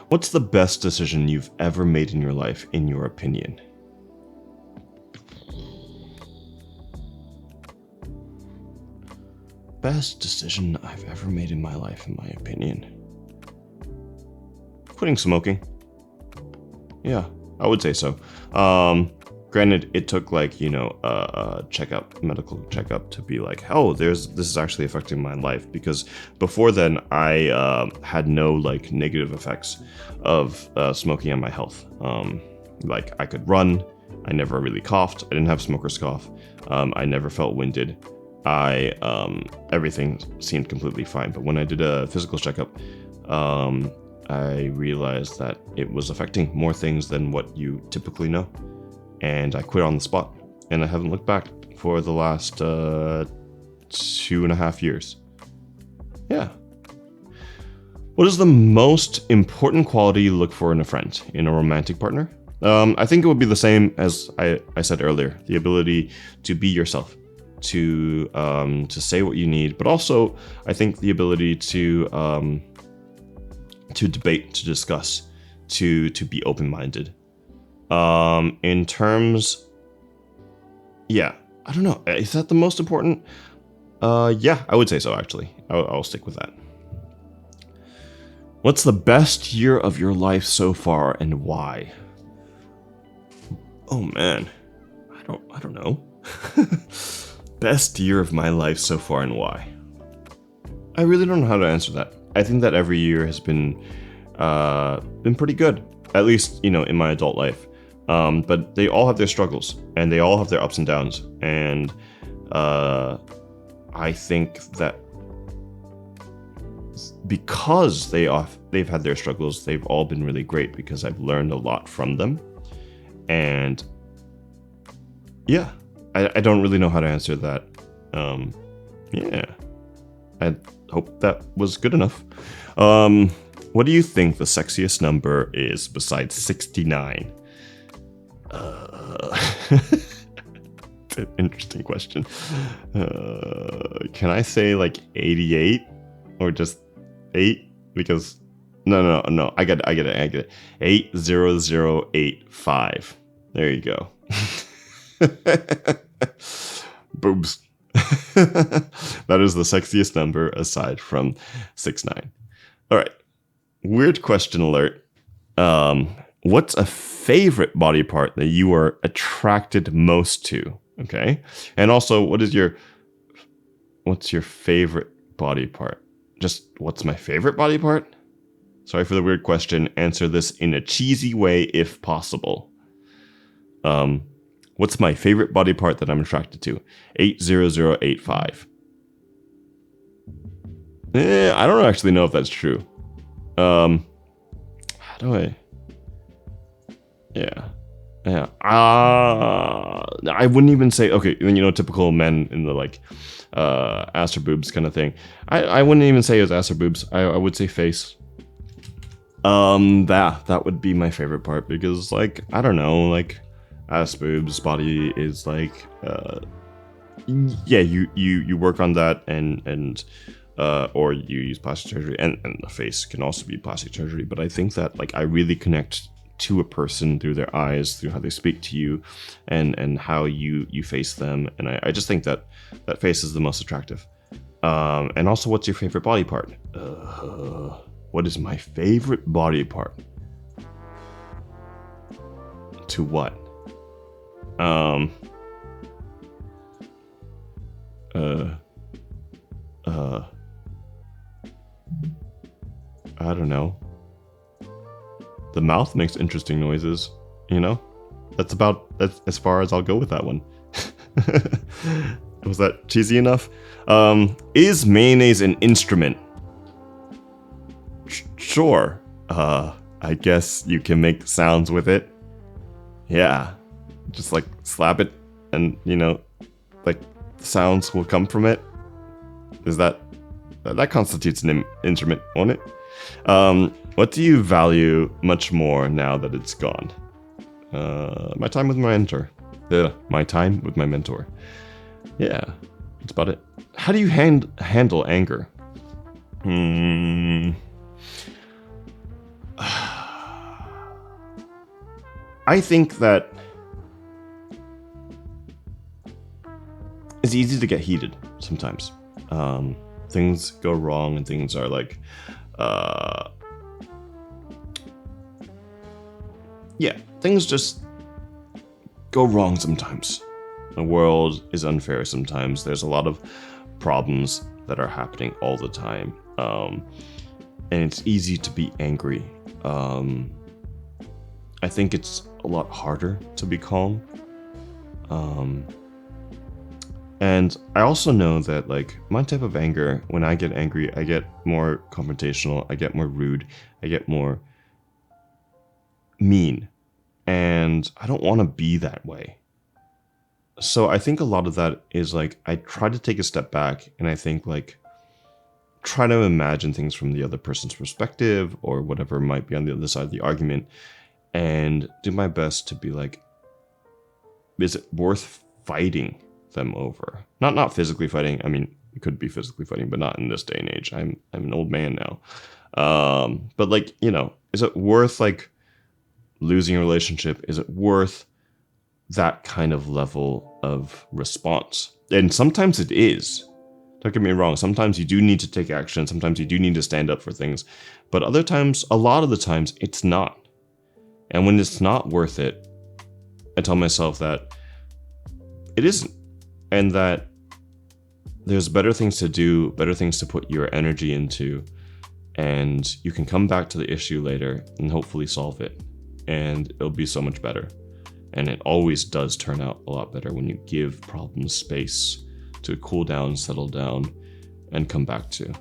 What's the best decision you've ever made in your life, in your opinion? Best decision I've ever made in my life, in my opinion. Quitting smoking. Yeah, I would say so. Granted, it took like, a medical checkup to be like, oh, this is actually affecting my life. Because before then, I had no like negative effects of smoking on my health. Like I could run. I never really coughed. I didn't have smoker's cough. I never felt winded. Everything seemed completely fine. But when I did a physical checkup, I realized that it was affecting more things than what you typically know. And I quit on the spot. And I haven't looked back for the last 2.5 years. Yeah. What is the most important quality you look for in a friend, in a romantic partner? I think it would be the same as I said earlier. The ability to be yourself. To say what you need. But also, I think the ability to debate, to discuss, to be open-minded. In terms, yeah, I don't know. Is that the most important? Yeah, I would say so. Actually, I'll stick with that. What's the best year of your life so far, and why? Oh man, I don't know. Best year of my life so far, and why? I really don't know how to answer that. I think that every year has been pretty good, at least in my adult life. But they all have their struggles, and they all have their ups and downs. And I think that because they've had their struggles, they've all been really great because I've learned a lot from them. And yeah, I don't really know how to answer that. Yeah, I hope that was good enough. What do you think the sexiest number is besides 69? It's an interesting question. Can I say like 88 or just 8? Because no, I get it. 80085. There you go. Boobs. That is the sexiest number aside from 69. All right. Weird question alert. What's a favorite body part that you are attracted most to? Okay. And also, what's your favorite body part? Just what's my favorite body part? Sorry for the weird question. Answer this in a cheesy way if possible. What's my favorite body part that I'm attracted to? 80085. I don't actually know if that's true. How do I? Yeah. Yeah. I wouldn't even say, okay, typical men in the like ass or boobs kind of thing. I wouldn't even say it was ass or boobs. I would say face. That would be my favorite part because, like, I don't know, like, ass, boobs, body is like, yeah, you work on that and or you use plastic surgery, and the face can also be plastic surgery. But I think that, like, I really connect to a person through their eyes, through how they speak to you, and how you face them. And I just think that face is the most attractive. And also, what's your favorite body part? What is my favorite body part? To what? I don't know. The mouth makes interesting noises, That's as far as I'll go with that one. Was that cheesy enough? Is mayonnaise an instrument? Sure. I guess you can make sounds with it. Yeah. Just like slap it and, like sounds will come from it. Is that constitutes an instrument, won't it? What do you value much more now that it's gone? My time with my mentor. My time with my mentor. Yeah, that's about it. How do you handle anger? I think that it's easy to get heated sometimes. Things go wrong and things are like, things just go wrong sometimes. The world is unfair sometimes. There's a lot of problems that are happening all the time. And it's easy to be angry. I think it's a lot harder to be calm. And I also know that, like, my type of anger, when I get angry, I get more confrontational, I get more rude, I get more mean. And I don't want to be that way. So I think a lot of that is, like, I try to take a step back and I think, like, try to imagine things from the other person's perspective or whatever might be on the other side of the argument, and do my best to be like, is it worth fighting them over? Not physically fighting. I mean, it could be physically fighting, but not in this day and age. I'm an old man now. But, like, is it worth, like, losing a relationship? Is it worth that kind of level of response? And sometimes it is. Don't get me wrong. Sometimes you do need to take action. Sometimes you do need to stand up for things. But other times, a lot of the times, it's not. And when it's not worth it, I tell myself that it isn't. And that there's better things to do, better things to put your energy into. And you can come back to the issue later and hopefully solve it. And it'll be so much better. And it always does turn out a lot better when you give problems space to cool down, settle down, and come back to.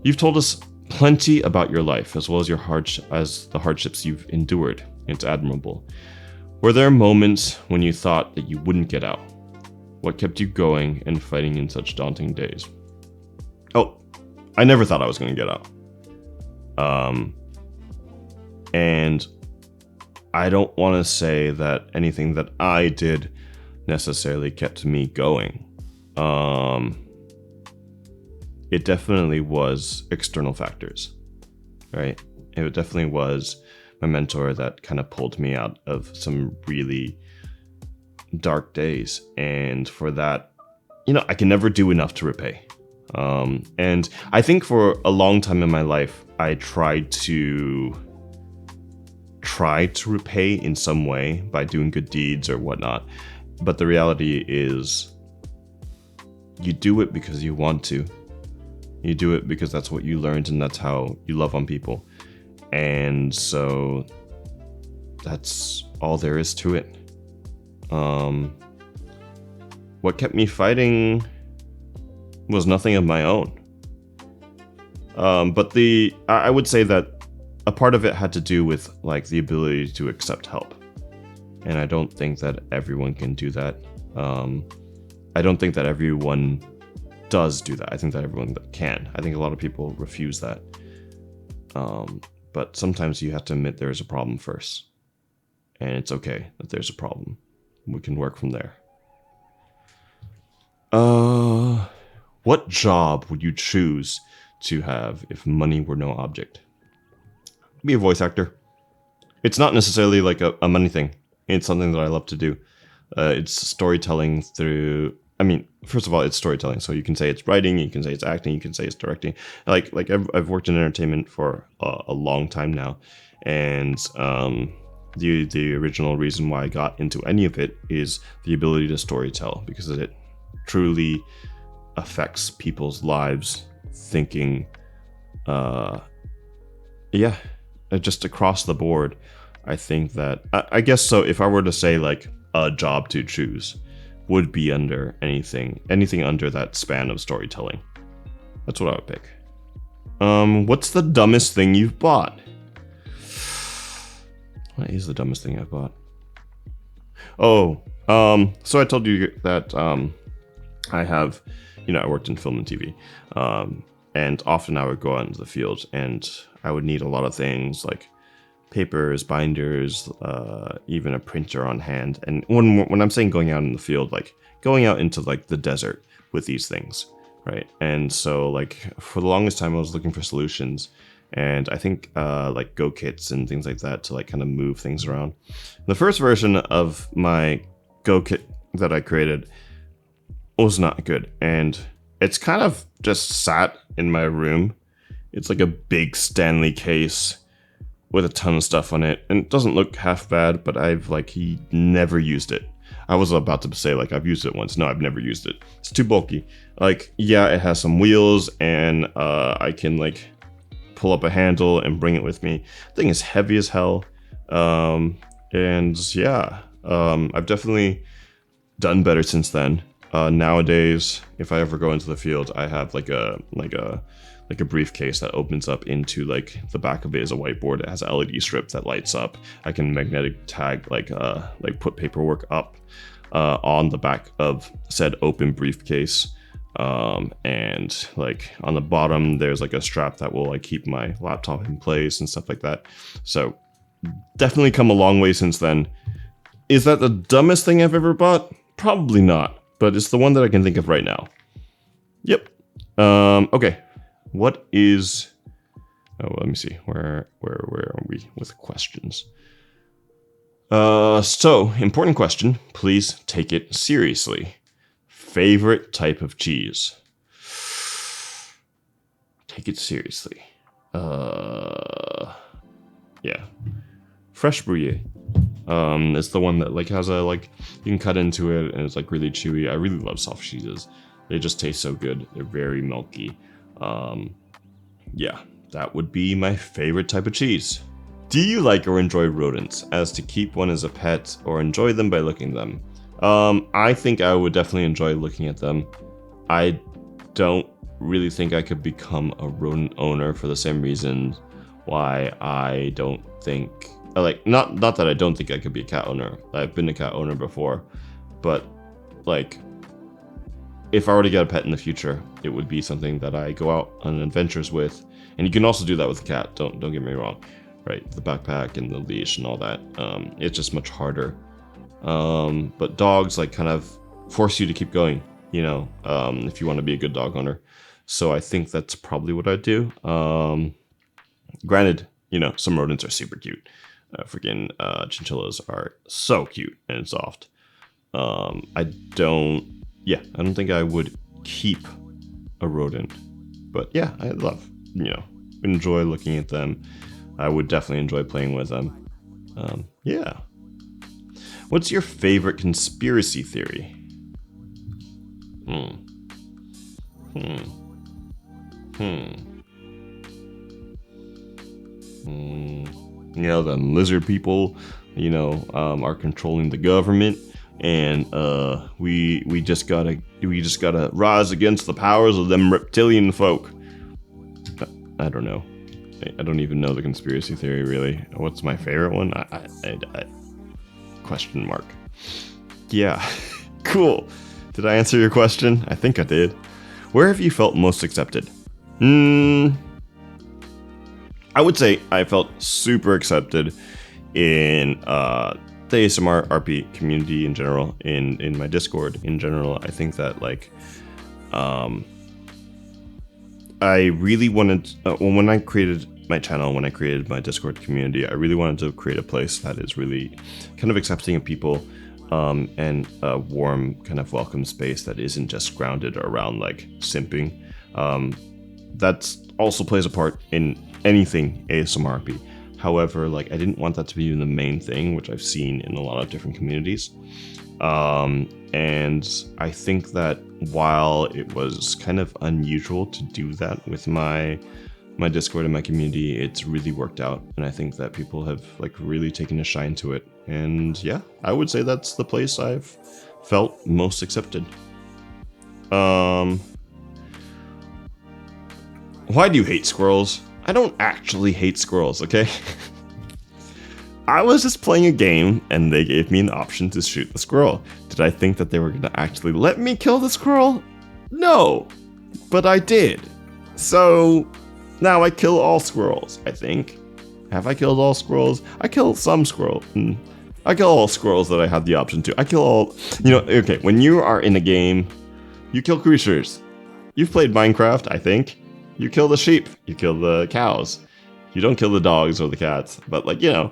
You've told us plenty about your life, as well as the hardships you've endured. It's admirable. Were there moments when you thought that you wouldn't get out? What kept you going and fighting in such daunting days? Oh, I never thought I was going to get out. And I don't want to say that anything that I did necessarily kept me going. It definitely was external factors, right? It definitely was my mentor that kind of pulled me out of some really dark days. And for that, I can never do enough to repay. And I think for a long time in my life, I tried to repay in some way by doing good deeds or whatnot. But the reality is, you do it because you want to. You do it because that's what you learned and that's how you love on people. And so that's all there is to it. What kept me fighting was nothing of my own. But I would say that a part of it had to do with like the ability to accept help. And I don't think that everyone can do that. I don't think that everyone does do that. I think that everyone can. I think a lot of people refuse that. But sometimes you have to admit there's a problem first. And it's okay that there's a problem. We can work from there. What job would you choose to have if money were no object? Be a voice actor. It's not necessarily like a money thing. It's something that I love to do. It's storytelling through... I mean, first of all, it's storytelling. So you can say it's writing, you can say it's acting, you can say it's directing. Like I've worked in entertainment for a long time now. And the original reason why I got into any of it is the ability to storytell. Because it truly affects people's lives, thinking... just across the board. I think that... I guess so, if I were to say like a job to choose... would be under anything under that span of storytelling. That's what I would pick. What's the dumbest thing you've bought? What is the dumbest thing I've bought? Oh, so I told you that I have, I worked in film and TV, and often I would go out into the field and I would need a lot of things like papers, binders, even a printer on hand. And when I'm saying going out in the field, like going out into like the desert with these things, right? And so like for the longest time I was looking for solutions, and I think like Go kits and things like that to like kind of move things around. The first version of my Go kit that I created was not good, and it's kind of just sat in my room. It's like a big Stanley case with a ton of stuff on it, and it doesn't look half bad, but I've like never used it. I was about to say like I've used it once. No, I've never used it. It's too bulky. Like, yeah, it has some wheels, and I can like pull up a handle and bring it with me. The thing is heavy as hell. And yeah, I've definitely done better since then. Nowadays, if I ever go into the field, I have like a briefcase that opens up into like the back of it is a whiteboard. It has an LED strip that lights up. I can magnetic tag like put paperwork up on the back of said open briefcase. And like on the bottom there's like a strap that will like keep my laptop in place and stuff like that. So definitely come a long way since then. Is that the dumbest thing I've ever bought? Probably not, but it's the one that I can think of right now. Yep. Okay. What is... Oh, let me see. Where are we with questions? So, important question. Please take it seriously. Favorite type of cheese? Take it seriously. Yeah. Fresh Brie. It's the one that like has a like you can cut into it and it's like really chewy. I really love soft cheeses. They just taste so good. They're very milky. Yeah, that would be my favorite type of cheese. Do you like or enjoy rodents, as to keep one as a pet or enjoy them by looking at them? I think I would definitely enjoy looking at them. I don't really think I could become a rodent owner for the same reason why I don't think, like, not that I don't think I could be a cat owner. I've been a cat owner before, but like, if I were to get a pet in the future, it would be something that I go out on adventures with. And you can also do that with a cat, don't get me wrong, right? The backpack and the leash and all that. It's just much harder. But dogs like kind of force you to keep going, you know, if you want to be a good dog owner. So I think that's probably what I'd do. Granted, you know, some rodents are super cute. Freaking chinchillas are so cute and soft. I don't think I would keep a rodent, but yeah, I love, you know, enjoy looking at them. I would definitely enjoy playing with them. Yeah. What's your favorite conspiracy theory? You know, the lizard people, you know, are controlling the government, and we just gotta rise against the powers of them reptilian folk. I don't know. I don't even know the conspiracy theory really. What's my favorite one? I question mark. Yeah, cool. Did I answer your question? I think I did. Where have you felt most accepted? I would say I felt super accepted in the ASMR RP community in general, in my Discord in general. I think that like I really wanted when I created my channel, when I created my Discord community, I really wanted to create a place that is really kind of accepting of people, and a warm kind of welcome space that isn't just grounded around like simping. That also plays a part in anything ASMR RP. However, like I didn't want that to be the main thing, which I've seen in a lot of different communities. And I think that while it was kind of unusual to do that with my Discord and my community, it's really worked out, and I think that people have like really taken a shine to it. And yeah, I would say that's the place I've felt most accepted. Why do you hate squirrels? I don't actually hate squirrels, okay? I was just playing a game and they gave me an option to shoot the squirrel. Did I think that they were gonna actually let me kill the squirrel? No, but I did. So now I kill all squirrels, I think. Have I killed all squirrels? I killed some squirrels. I kill all squirrels that I had the option to. I kill all, okay, when you are in a game, you kill creatures. You've played Minecraft, I think. You kill the sheep, you kill the cows. You don't kill the dogs or the cats, but like, you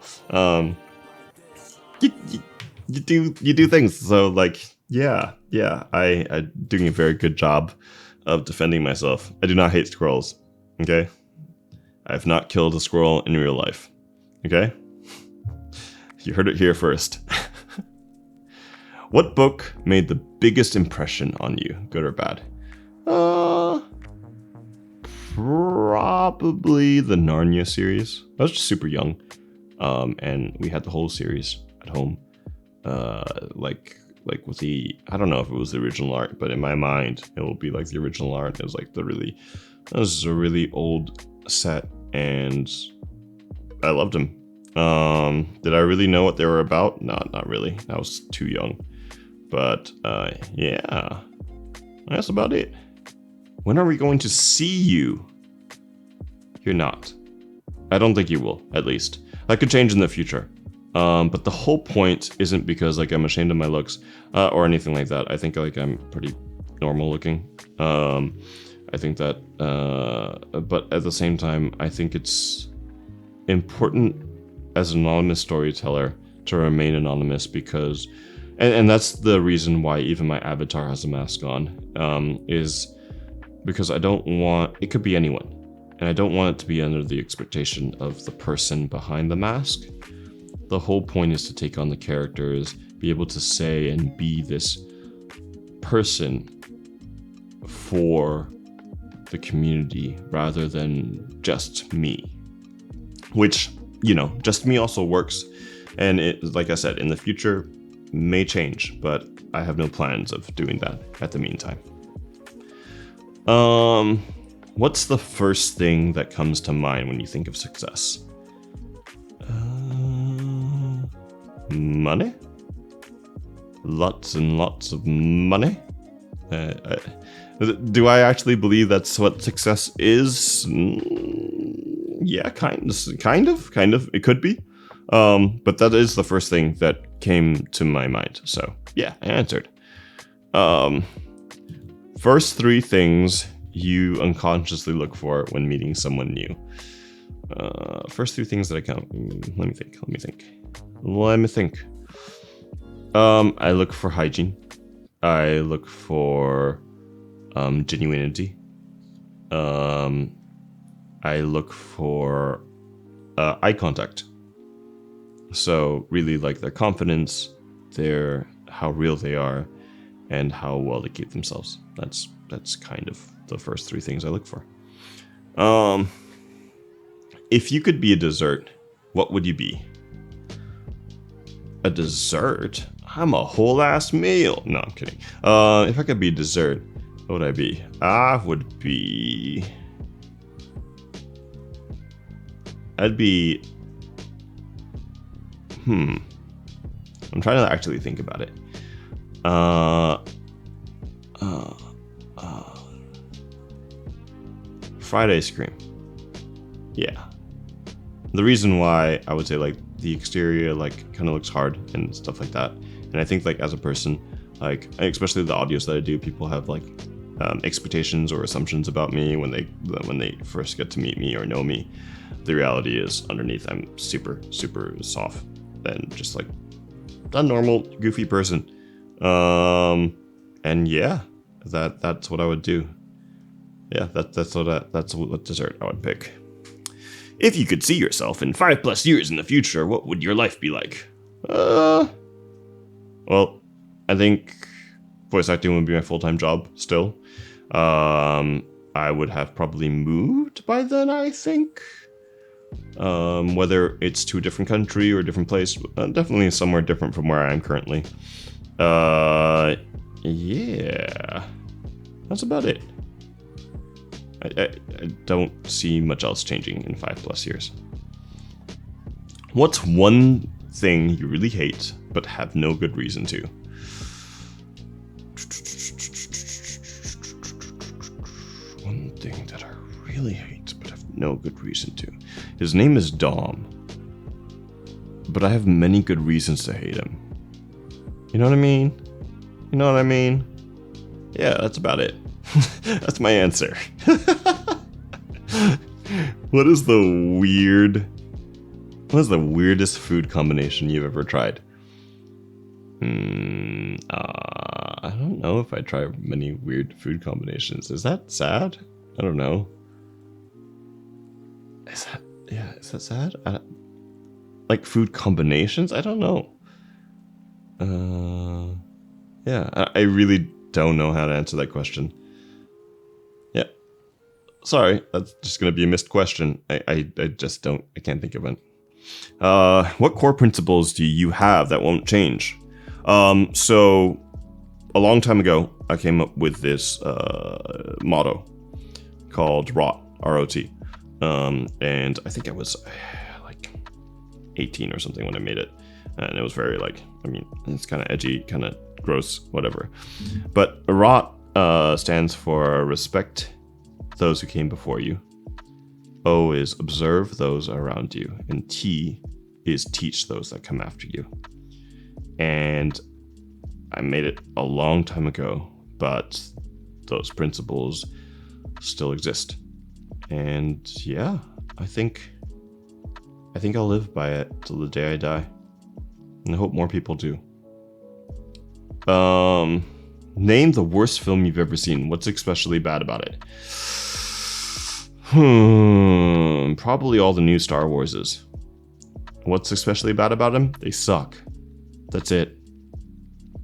do things. So like, yeah, I'm doing a very good job of defending myself. I do not hate squirrels, okay? I have not killed a squirrel in real life, okay? You heard it here first. What book made the biggest impression on you, good or bad? Probably the Narnia series. I was just super young, and we had the whole series at home. Like with the, I don't know if it was the original art, but in my mind, it will be like the original art. It was like it was a really old set, and I loved them. Did I really know what they were about? No, not really. I was too young. But yeah, that's about it. When are we going to see you? You're not. I don't think you will, at least. That could change in the future. But the whole point isn't because like I'm ashamed of my looks or anything like that. I think like I'm pretty normal looking. I think that, but at the same time, I think it's important as an anonymous storyteller to remain anonymous because, and that's the reason why even my avatar has a mask on, is because I don't want, it could be anyone, and I don't want it to be under the expectation of the person behind the mask. The whole point is to take on the characters, be able to say and be this person for the community rather than just me. Which, just me also works. And it, like I said, in the future may change, but I have no plans of doing that at the meantime. What's the first thing that comes to mind when you think of success? Money? Lots and lots of money? Do I actually believe that's what success is? Yeah, kind of. It could be. But that is the first thing that came to my mind. So yeah, I answered. First three things you unconsciously look for when meeting someone new. First three things that I count. Let me think. I look for hygiene. I look for genuinity. I look for eye contact. So really like their confidence, how real they are, and how well they keep themselves. That's kind of the first three things I look for. If you could be a dessert, what would you be? A dessert? I'm a whole ass meal. No, I'm kidding. If I could be a dessert, what would I be? I would be... I'd be... I'm trying to actually think about it. Fried ice cream. Yeah. The reason why I would say like the exterior like kind of looks hard and stuff like that. And I think like as a person, like especially the audios that I do, people have like expectations or assumptions about me when they first get to meet me or know me. The reality is underneath I'm super soft and just like a normal goofy person. And yeah, that's what I would do. Yeah, that's what dessert I would pick. If you could see yourself in 5+ years in the future, what would your life be like? Well, I think voice acting would be my full-time job still. I would have probably moved by then, I think. Whether it's to a different country or a different place, definitely somewhere different from where I am currently. Yeah, that's about it. I don't see much else changing in 5+ years. What's one thing you really hate but have no good reason to? One thing that I really hate but have no good reason to. His name is Dom, but I have many good reasons to hate him. You know what I mean? You know what I mean? Yeah, that's about it. That's my answer. What is the weirdest food combination you've ever tried? I don't know if I try many weird food combinations. Is that sad? I don't know. Is that sad? Like food combinations? I don't know. Yeah, I really don't know how to answer that question. Yeah. Sorry, that's just gonna be a missed question. I just don't, I can't think of it. What core principles do you have that won't change? So a long time ago, I came up with this motto called ROT, R-O-T. And I think I was like 18 or something when I made it. And it was very like, I mean, it's kind of edgy, kind of gross, whatever. But ROT stands for respect those who came before you. O is observe those around you. And T is teach those that come after you. And I made it a long time ago, but those principles still exist. And yeah, I think I'll live by it till the day I die. And I hope more people do. Name the worst film you've ever seen. What's especially bad about it? Probably all the new Star Warses. What's especially bad about them? They suck. That's it.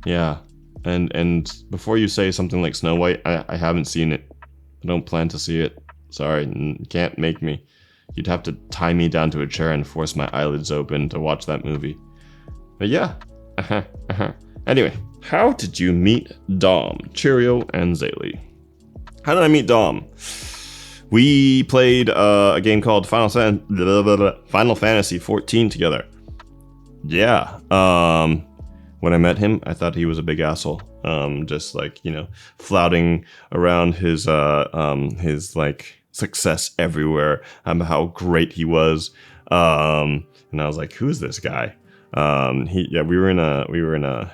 Yeah. And before you say something like Snow White, I haven't seen it. I don't plan to see it. Sorry, you can't make me. You'd have to tie me down to a chair and force my eyelids open to watch that movie. But yeah. Anyway, how did you meet Dom, Cheerio, and Zaylee? How did I meet Dom? We played a game called Final Fantasy 14 together. Yeah. When I met him, I thought he was a big asshole. Just like, you know, flouting around his like success everywhere, how great he was. And I was like, who's this guy? We were in a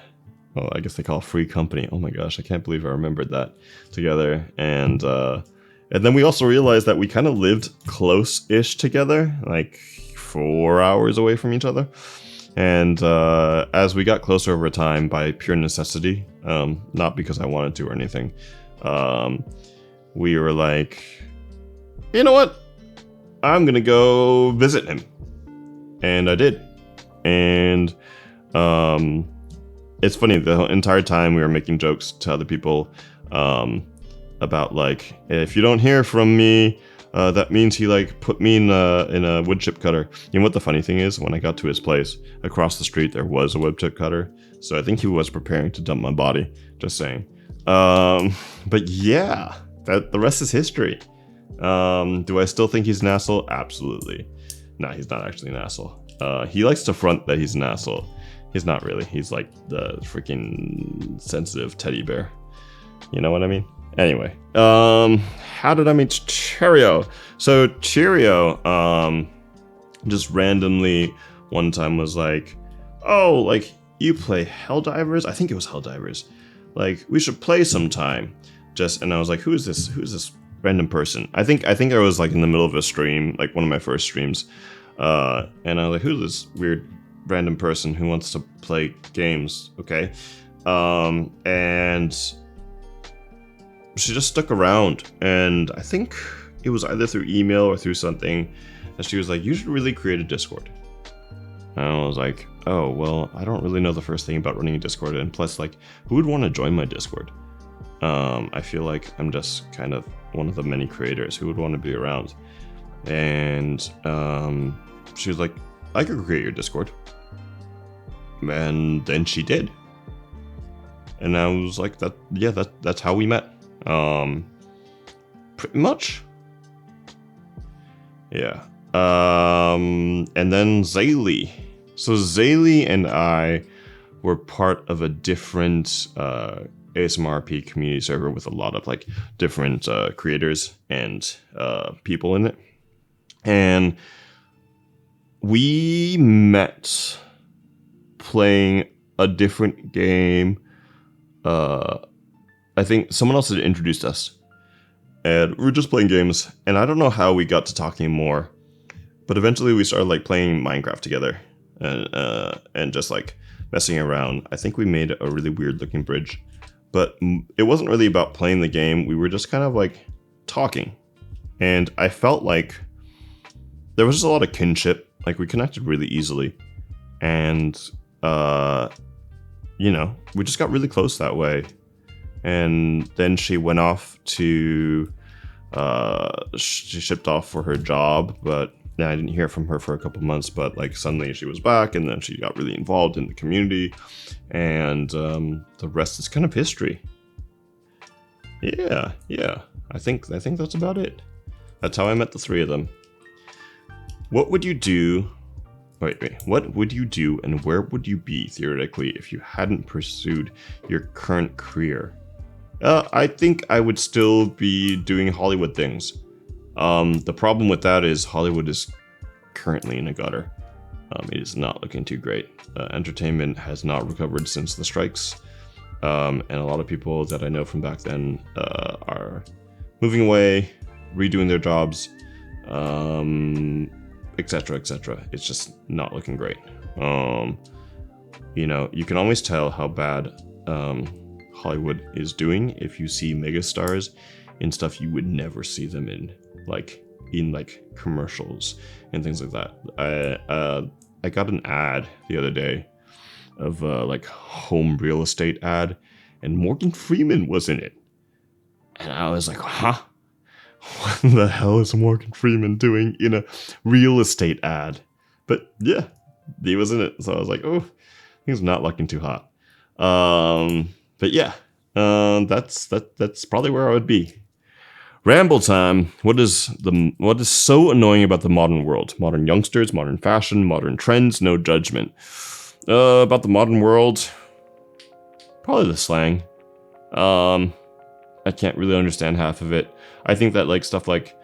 well, I guess they call it Free Company. Oh my gosh, I can't believe I remembered that together. And then we also realized that we kind of lived close-ish together, like 4 hours away from each other. And as we got closer over time by pure necessity, not because I wanted to or anything, we were like, you know what? I'm going to go visit him. And I did. And it's funny, the entire time we were making jokes to other people about like, if you don't hear from me, that means he like put me in a wood chip cutter. You know what the funny thing is? When I got to his place, across the street there was a wood chip cutter. So I think he was preparing to dump my body. Just saying. But yeah, the rest is history. Do I still think he's an asshole? Absolutely. Nah, he's not actually an asshole. He likes to front that he's an asshole. He's not really. He's like the freaking sensitive teddy bear. You know what I mean? Anyway, how did I meet Cheerio? So Cheerio, just randomly one time was like, oh, like, you play Helldivers? I think it was Helldivers. Like, we should play sometime. And I was like, who's this random person? I think I was like in the middle of a stream, like one of my first streams. And I was like, who's this weird random person who wants to play games? Okay. And she just stuck around, and I think it was either through email or through something, and she was like, you should really create a Discord. And I was like, oh, well, I don't really know the first thing about running a Discord, and plus, like, who would want to join my Discord? I feel like I'm just kind of one of the many creators who would want to be around. And she was like, I could create your Discord. And then she did. And I was like, that's how we met. Pretty much. Yeah. And then Zaylee. So Zaylee and I were part of a different ASMRP community server with a lot of like different creators and people in it. And we met playing a different game. I think someone else had introduced us, and we were just playing games, and I don't know how we got to talking more, but eventually we started like playing Minecraft together, and just like messing around. I think we made a really weird looking bridge, but it wasn't really about playing the game. We were just kind of like talking, and I felt like there was just a lot of kinship. Like, we connected really easily, and you know, we just got really close that way. And then she went off to, she shipped off for her job, but I didn't hear from her for a couple months, but like suddenly she was back, and then she got really involved in the community, and the rest is kind of history. Yeah. I think that's about it. That's how I met the three of them. What would you do? Wait. What would you do, and where would you be theoretically if you hadn't pursued your current career? I think I would still be doing Hollywood things. The problem with that is Hollywood is currently in a gutter. It is not looking too great. Entertainment has not recovered since the strikes, and a lot of people that I know from back then are moving away, redoing their jobs, etc. It's just not looking great. You know, you can always tell how bad Hollywood is doing if you see megastars in stuff you would never see them in commercials and things like that. I got an ad the other day of like home real estate ad, and Morgan Freeman was in it, and I was like, huh? What the hell is Morgan Freeman doing in a real estate ad? But yeah, he was in it, so I was like, oh, he's not looking too hot. But yeah, that's probably where I would be. Ramble time. What is so annoying about the modern world? Modern youngsters, modern fashion, modern trends, no judgment. About the modern world, probably the slang. I can't really understand half of it. I think that like stuff like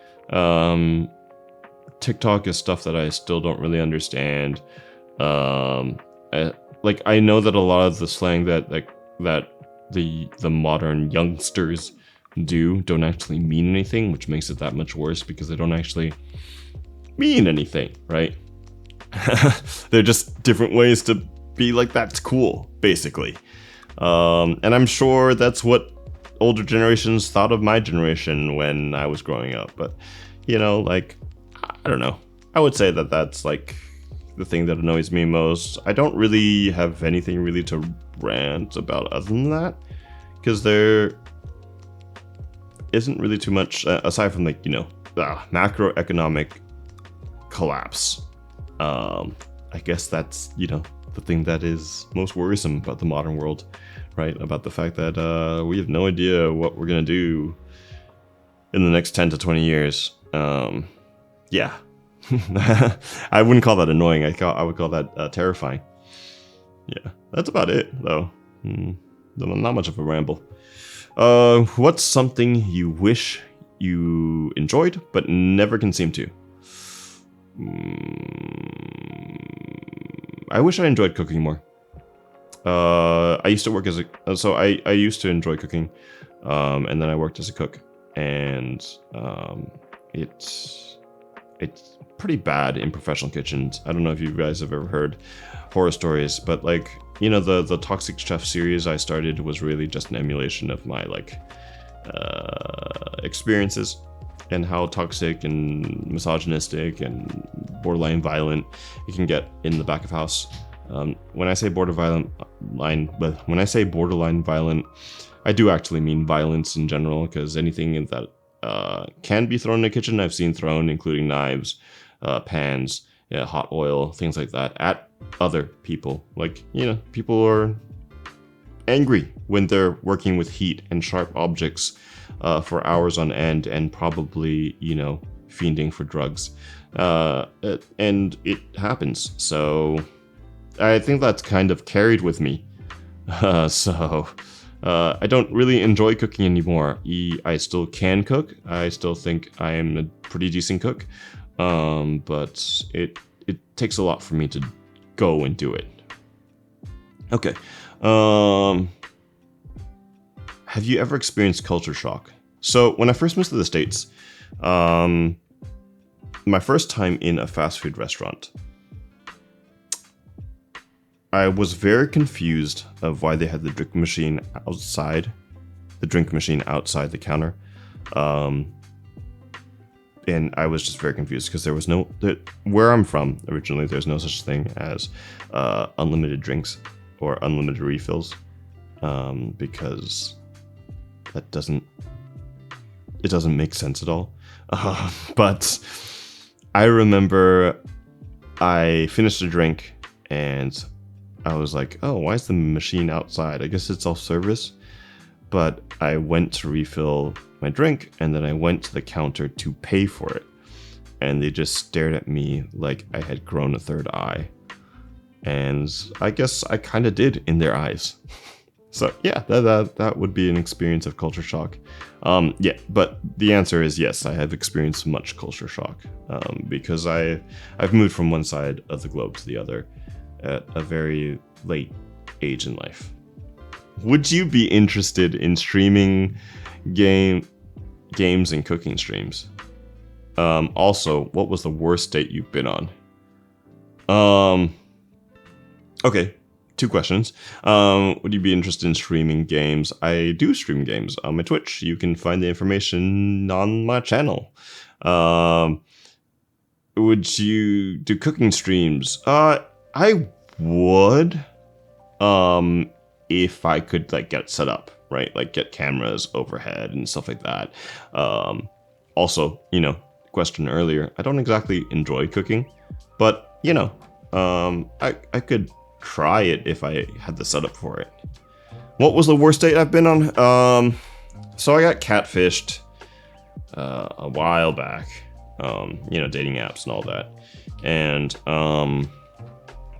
TikTok is stuff that I still don't really understand. I know that a lot of the slang that the modern youngsters don't actually mean anything, which makes it that much worse because they don't actually mean anything, right? They're just different ways to be like, that's cool, basically. And I'm sure that's what older generations thought of my generation when I was growing up. But, you know, like, I don't know. I would say that that's like the thing that annoys me most. I don't really have anything really to rant about other than that, because there isn't really too much aside from like, you know, macroeconomic collapse. I guess that's, you know, the thing that is most worrisome about the modern world, right? About the fact that we have no idea what we're gonna do in the next 10 to 20 years. Yeah. I wouldn't call that annoying. I would call that terrifying. Yeah, that's about it, though. Not much of a ramble. What's something you wish you enjoyed but never can seem to? I wish I enjoyed cooking more. I used to work as a... So I used to enjoy cooking, and then I worked as a cook. And it's pretty bad in professional kitchens. I don't know if you guys have ever heard horror stories, but like, you know, the Toxic Chef series I started was really just an emulation of my like experiences and how toxic and misogynistic and borderline violent it can get in the back of house. When I say borderline violent, I do actually mean violence in general, because anything that can be thrown in the kitchen, I've seen thrown, including knives, pans, hot oil, things like that, at other people. Like, you know, people are angry when they're working with heat and sharp objects for hours on end, and probably, you know, fiending for drugs. And it happens. So I think that's kind of carried with me. I don't really enjoy cooking anymore. I still can cook. I still think I am a pretty decent cook. But it takes a lot for me to go and do it. Okay. Have you ever experienced culture shock? So when I first moved to the States, my first time in a fast food restaurant, I was very confused of why they had the drink machine outside the counter. And I was just very confused because there was where I'm from originally, there's no such thing as unlimited drinks or unlimited refills, because it doesn't make sense at all. But I remember I finished a drink and I was like, oh, why is the machine outside? I guess it's self-service. But I went to refill my drink, and then I went to the counter to pay for it. And they just stared at me like I had grown a third eye. And I guess I kind of did in their eyes. So yeah, that would be an experience of culture shock. Yeah, but the answer is yes, I have experienced much culture shock. Because I've moved from one side of the globe to the other at a very late age in life. Would you be interested in streaming games and cooking streams? Also, what was the worst date you've been on? Okay, 2 questions. Would you be interested in streaming games? I do stream games on my Twitch. You can find the information on my channel. Would you do cooking streams? I would, if I could like get it set up, right? Like get cameras overhead and stuff like that. Also, you know, question earlier, I don't exactly enjoy cooking, but you know, I could try it if I had the setup for it. What was the worst date I've been on? So I got catfished a while back. You know, dating apps and all that. And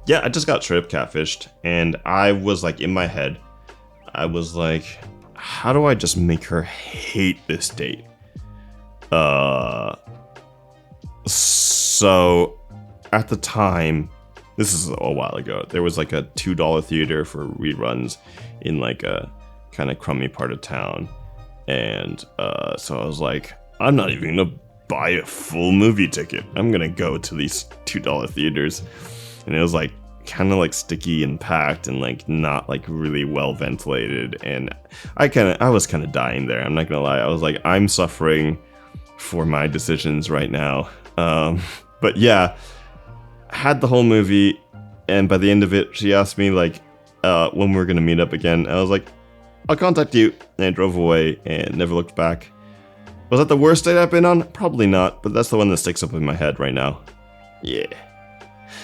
yeah, I just got straight up catfished, and I was like, in my head, I was like, how do I just make her hate this date? So at the time, this is a while ago, there was like a $2 theater for reruns in like a kind of crummy part of town. And so I was like, I'm not even gonna buy a full movie ticket. I'm gonna go to these $2 theaters. And it was like kind of like sticky and packed and like not like really well ventilated. And I was kind of dying there. I'm not gonna lie. I was like, I'm suffering for my decisions right now. But yeah, had the whole movie, and by the end of it, she asked me like when we were gonna meet up again. I was like, I'll contact you, and I drove away and never looked back. Was that the worst date I've been on? Probably not, but that's the one that sticks up in my head right now. Yeah.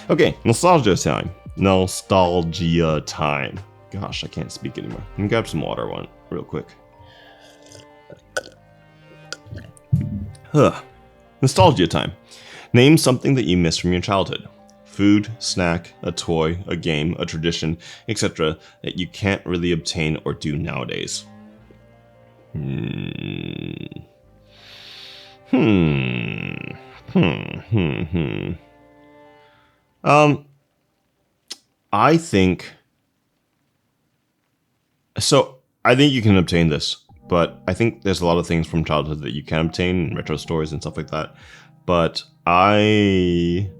Okay, nostalgia time. Nostalgia time. Gosh, I can't speak anymore. Let me grab some water real quick. Nostalgia time. Name something that you miss from your childhood. Food, snack, a toy, a game, a tradition, etc. that you can't really obtain or do nowadays. I think so. I think you can obtain this, but I think there's a lot of things from childhood that you can obtain in retro stores and stuff like that. But I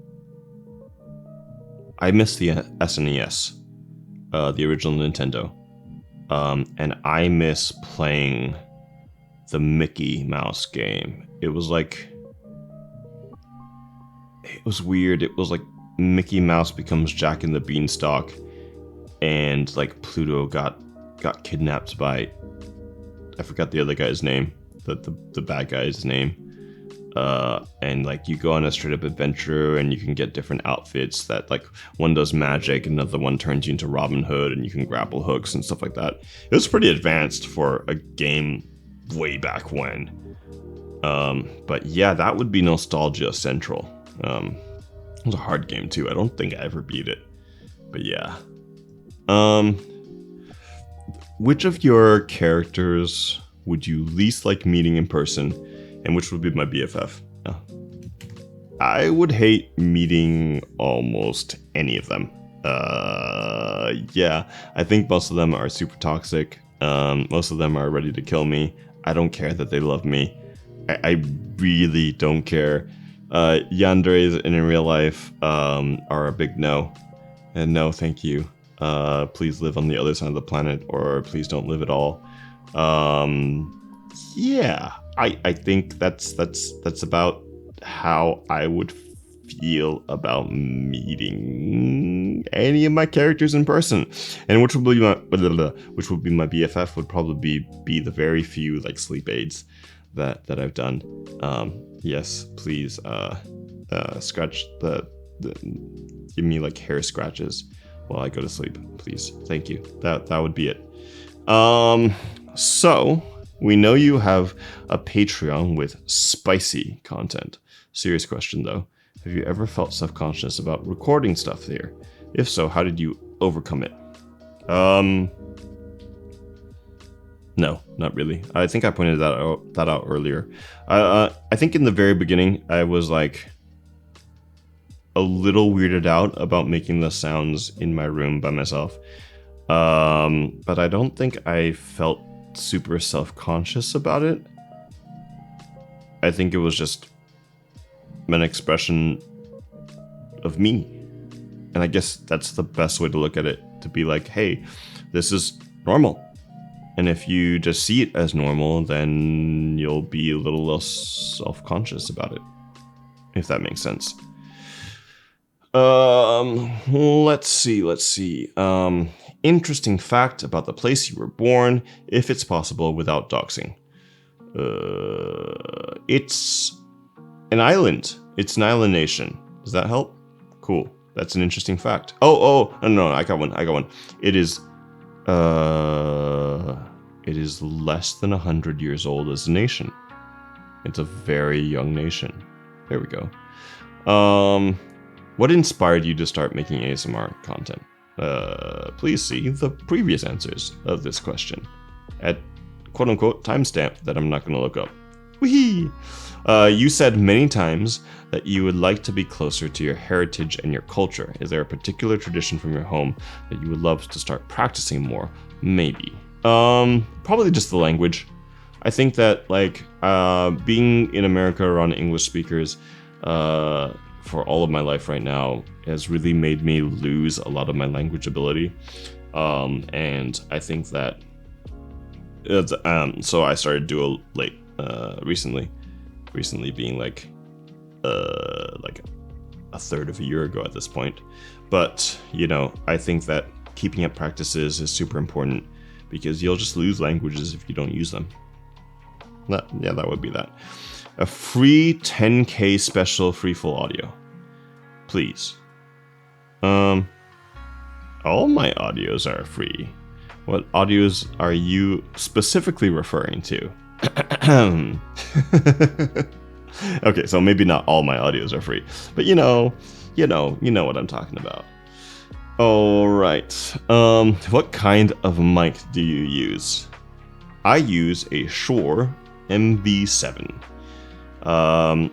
miss the SNES, the original Nintendo, and I miss playing the Mickey Mouse game. It was weird. It was like Mickey Mouse becomes Jack and the Beanstalk, and like Pluto got kidnapped by, I forgot the other guy's name, the bad guy's name, and like you go on a straight up adventure and you can get different outfits that like one does magic, another one turns you into Robin Hood, and you can grapple hooks and stuff like that. It was pretty advanced for a game way back when. But yeah, that would be nostalgia central. It was a hard game too. I don't think I ever beat it, but yeah. Which of your characters would you least like meeting in person, and which would be my BFF? I would hate meeting almost any of them. Yeah, I think most of them are super toxic. Most of them are ready to kill me. I don't care that they love me. I really don't care. Yanderes in real life are a big no. And no, thank you. Please live on the other side of the planet, or please don't live at all. Yeah, I think that's about how I would feel about meeting any of my characters in person. And which would be my BFF would probably be the very few like sleep aids that I've done. Yes, please scratch give me like hair scratches while I go to sleep, please. Thank you. That would be it. So we know you have a Patreon with spicy content. Serious question though. Have you ever felt self-conscious about recording stuff there? If so, how did you overcome it? No, not really. I think I pointed that out earlier. I think in the very beginning, I was like a little weirded out about making the sounds in my room by myself. But I don't think I felt super self-conscious about it. I think it was just an expression of me. And I guess that's the best way to look at it, to be like, hey, this is normal. And if you just see it as normal, then you'll be a little less self-conscious about it, if that makes sense. Let's see. Interesting fact about the place you were born, if it's possible without doxing. It's an island. It's an island nation. Does that help? Cool. That's an interesting fact. No, I got one. It is less than 100 years old as a nation. It's a very young nation. There we go. What inspired you to start making ASMR content? Please see the previous answers of this question at quote-unquote timestamp that I'm not going to look up. Whee! You said many times that you would like to be closer to your heritage and your culture. Is there a particular tradition from your home that you would love to start practicing more? Maybe. Probably just the language. I think that like being in America around English speakers for all of my life right now has really made me lose a lot of my language ability. And I think that so I started Duo late recently being like a third of a year ago at this point. But you know, I think that keeping up practices is super important, because you'll just lose languages if you don't use them. That would be that. A free 10K special free full audio, please. All my audios are free. What audios are you specifically referring to? Okay, so maybe not all my audios are free, but you know what I'm talking about. All right. What kind of mic do you use? I use a Shure MV7.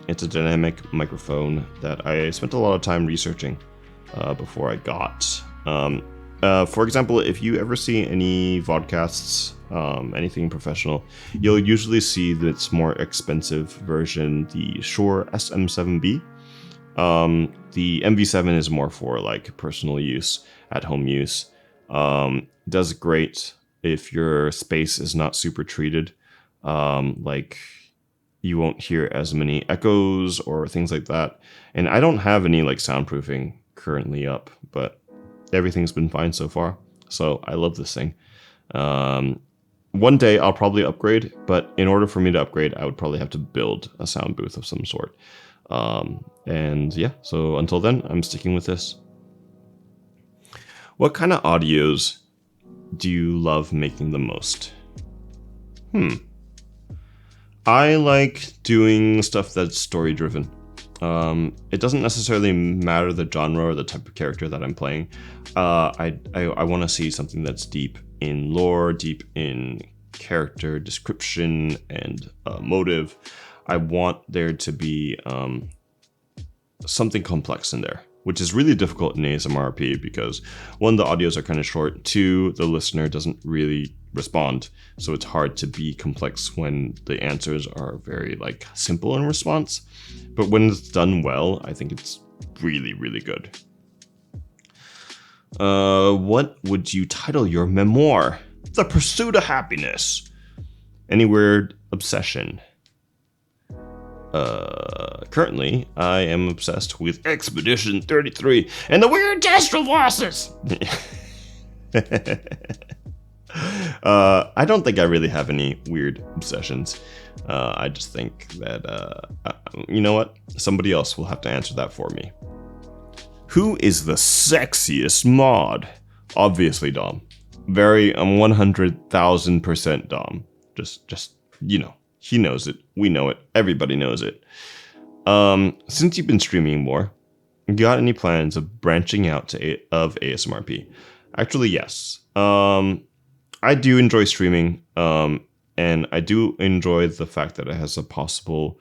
It's a dynamic microphone that I spent a lot of time researching before I got. For example, if you ever see any vodcasts, anything professional, you'll usually see this more expensive version, the Shure SM7B. The MV7 is more for like personal use, at home use. Does great if your space is not super treated. Like you won't hear as many echoes or things like that. And I don't have any like soundproofing currently up, but everything's been fine so far. So I love this thing. One day I'll probably upgrade, but in order for me to upgrade, I would probably have to build a sound booth of some sort. And yeah, so until then, I'm sticking with this. What kind of audios do you love making the most? I like doing stuff that's story driven. It doesn't necessarily matter the genre or the type of character that I'm playing. I want to see something that's deep in lore, deep in character description and motive. I want there to be something complex in there, which is really difficult in ASMRP because one, the audios are kind of short, two, the listener doesn't really respond, so it's hard to be complex when the answers are very like simple in response. But when it's done well, I think it's really, really good. What would you title your memoir? The Pursuit of Happiness. Any weird obsession? Currently, I am obsessed with Expedition 33 and the weird Destral bosses. I don't think I really have any weird obsessions. I just think that, you know what? Somebody else will have to answer that for me. Who is the sexiest mod? Obviously Dom. Very 100,000% Dom. Just, you know, he knows it. We know it. Everybody knows it. Since you've been streaming more, you got any plans of branching out of ASMRP? Actually, yes. I do enjoy streaming, and I do enjoy the fact that it has a possible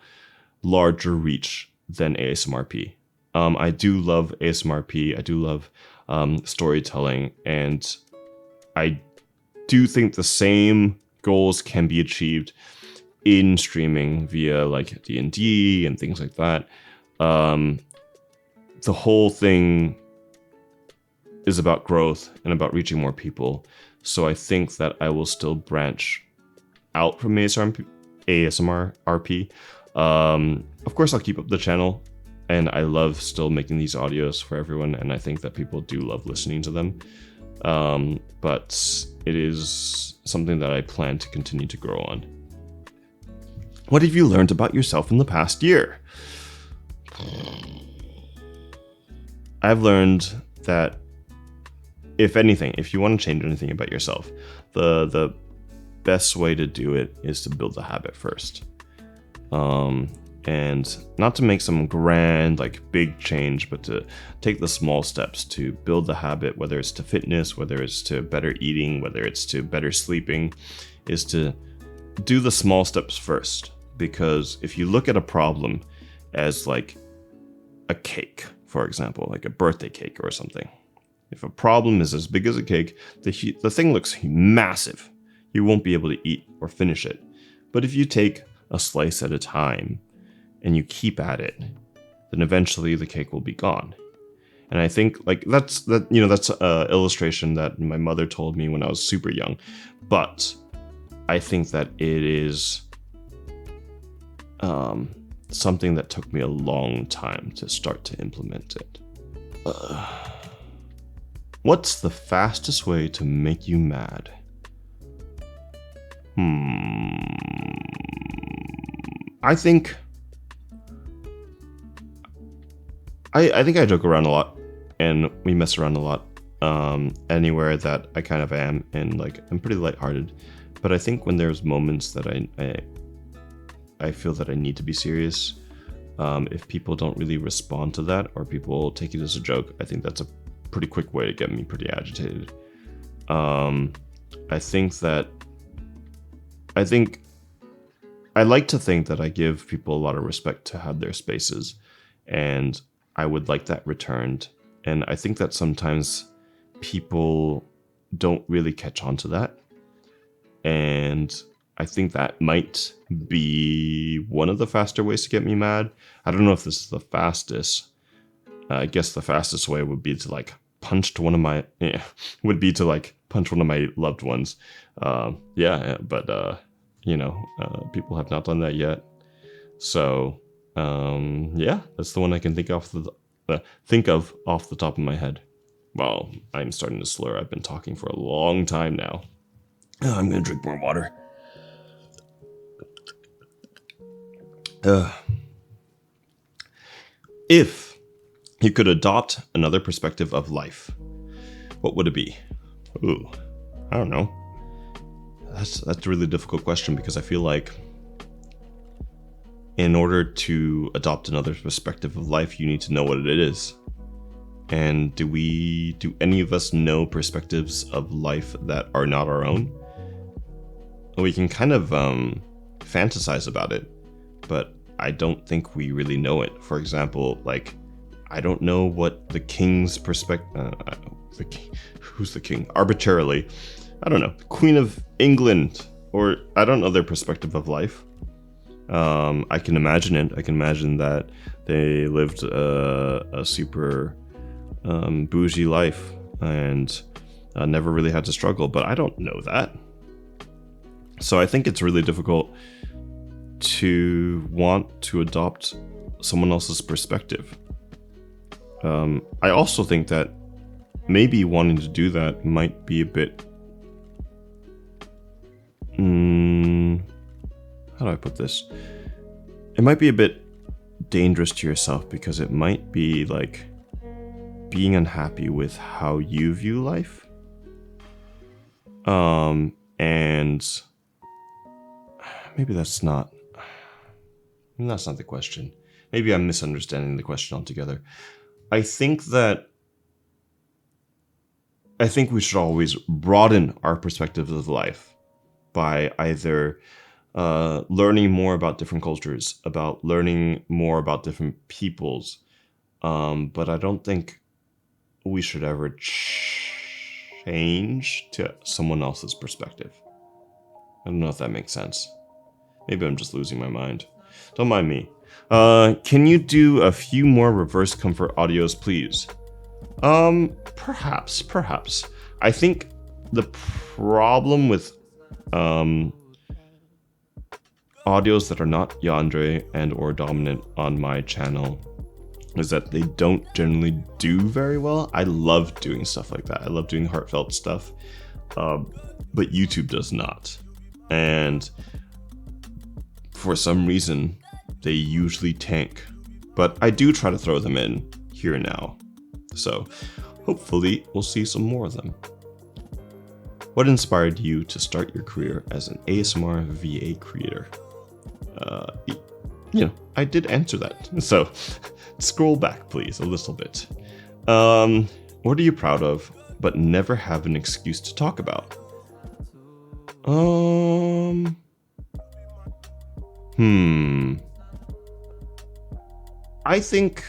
larger reach than ASMRP. I do love ASMRP. I do love storytelling, and I do think the same goals can be achieved in streaming via like D&D and things like that. The whole thing is about growth and about reaching more people. So I think that I will still branch out from ASMRP. Of course, I'll keep up the channel, and I love still making these audios for everyone, and I think that people do love listening to them. But it is something that I plan to continue to grow on. What have you learned about yourself in the past year? I've learned that if anything, if you want to change anything about yourself, the best way to do it is to build the habit first. And not to make some grand, like big change, but to take the small steps to build the habit, whether it's to fitness, whether it's to better eating, whether it's to better sleeping, is to do the small steps first. Because if you look at a problem as like a cake, for example, like a birthday cake or something, if a problem is as big as a cake, the thing looks massive. You won't be able to eat or finish it. But if you take a slice at a time and you keep at it, then eventually the cake will be gone. And I think like that's an illustration that my mother told me when I was super young. But I think that it is something that took me a long time to start to implement it. What's the fastest way to make you mad? I think I joke around a lot, and we mess around a lot. Anywhere that I kind of am, and like I'm pretty lighthearted. But I think when there's moments that I feel that I need to be serious, If people don't really respond to that, or people take it as a joke, I think that's a pretty quick way to get me pretty agitated. I like to think that I give people a lot of respect to have their spaces, and I would like that returned. And I think that sometimes people don't really catch on to that. And I think that might be one of the faster ways to get me mad. I don't know if this is the fastest. I guess the fastest way would be to like punch one of my loved ones. People have not done that yet. So that's the one I can think of off the top of my head. Well, I'm starting to slur. I've been talking for a long time now. I'm gonna drink more water. If you could adopt another perspective of life, what would it be? Ooh, I don't know. That's a really difficult question, because I feel like in order to adopt another perspective of life, you need to know what it is. And do any of us know perspectives of life that are not our own? We can kind of fantasize about it, but I don't think we really know it. For example, like, I don't know what the king's perspective... who's the king? Arbitrarily. I don't know. Queen of England. Or I don't know their perspective of life. I can imagine it. I can imagine that they lived a super bougie life and never really had to struggle, but I don't know that. So I think it's really difficult to want to adopt someone else's perspective. I also think that maybe wanting to do that might be a bit... how do I put this? It might be a bit dangerous to yourself, because it might be like being unhappy with how you view life. And maybe that's not the question. Maybe I'm misunderstanding the question altogether. I think we should always broaden our perspectives of life by either learning more about different cultures, about learning more about different peoples. But I don't think we should ever change to someone else's perspective. I don't know if that makes sense. Maybe I'm just losing my mind. Don't mind me. Can you do a few more reverse comfort audios, please? Perhaps. I think the problem with audios that are not yandere and or dominant on my channel is that they don't generally do very well. I love doing stuff like that. I love doing heartfelt stuff, but YouTube does not. And for some reason, they usually tank. But I do try to throw them in here and now. So hopefully we'll see some more of them. What inspired you to start your career as an ASMR VA creator? I did answer that. So scroll back, please, a little bit. What are you proud of, but never have an excuse to talk about? I think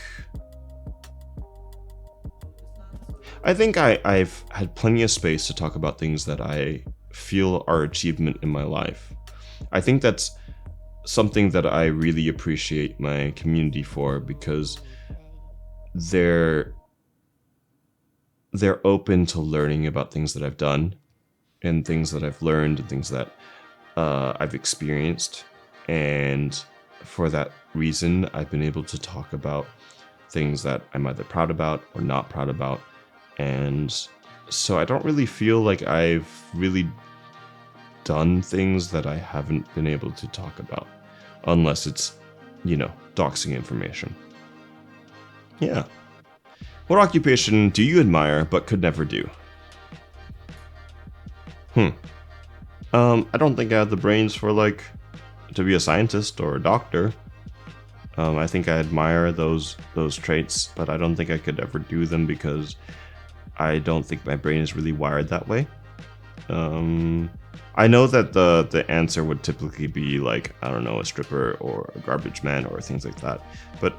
I've had plenty of space to talk about things that I feel are achievement in my life. I think that's something that I really appreciate my community for, because they're open to learning about things that I've done and things that I've learned and things that I've experienced. And for that reason, I've been able to talk about things that I'm either proud about or not proud about. And so I don't really feel like I've really done things that I haven't been able to talk about, unless it's, doxing information. Yeah. What occupation do you admire but could never do? I don't think I have the brains for, to be a scientist or a doctor. I think I admire those traits, but I don't think I could ever do them because I don't think my brain is really wired that way. I know that the answer would typically be like, I don't know, a stripper or a garbage man or things like that, but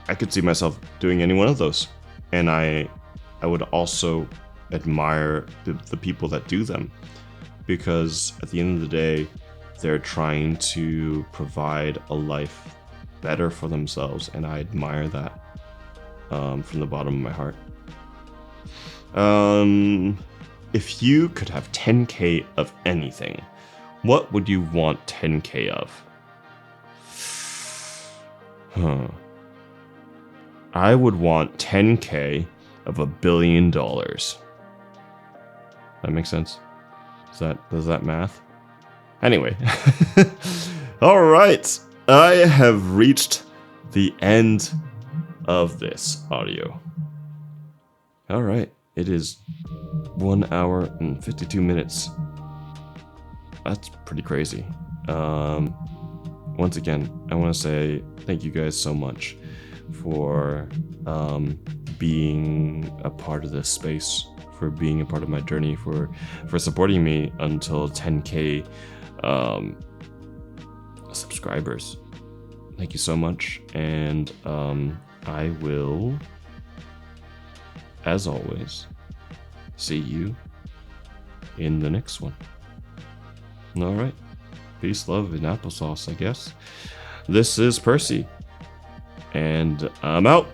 I could see myself doing any one of those, and I would also admire the people that do them, because at the end of the day, they're trying to provide a life better for themselves, and I admire that from the bottom of my heart. If you could have 10k of anything, what would you want 10k of? I would want 10k of $1 billion. That makes sense? Does that math? Anyway. All right. I have reached the end of this audio. All right. It is 1 hour and 52 minutes. That's pretty crazy. Once again, I want to say thank you guys so much for being a part of this space, for being a part of my journey, for supporting me until 10k subscribers. Thank you so much, and I will, as always, see you in the next one. All right, peace, love, and applesauce, I guess. This is Percy, and I'm out.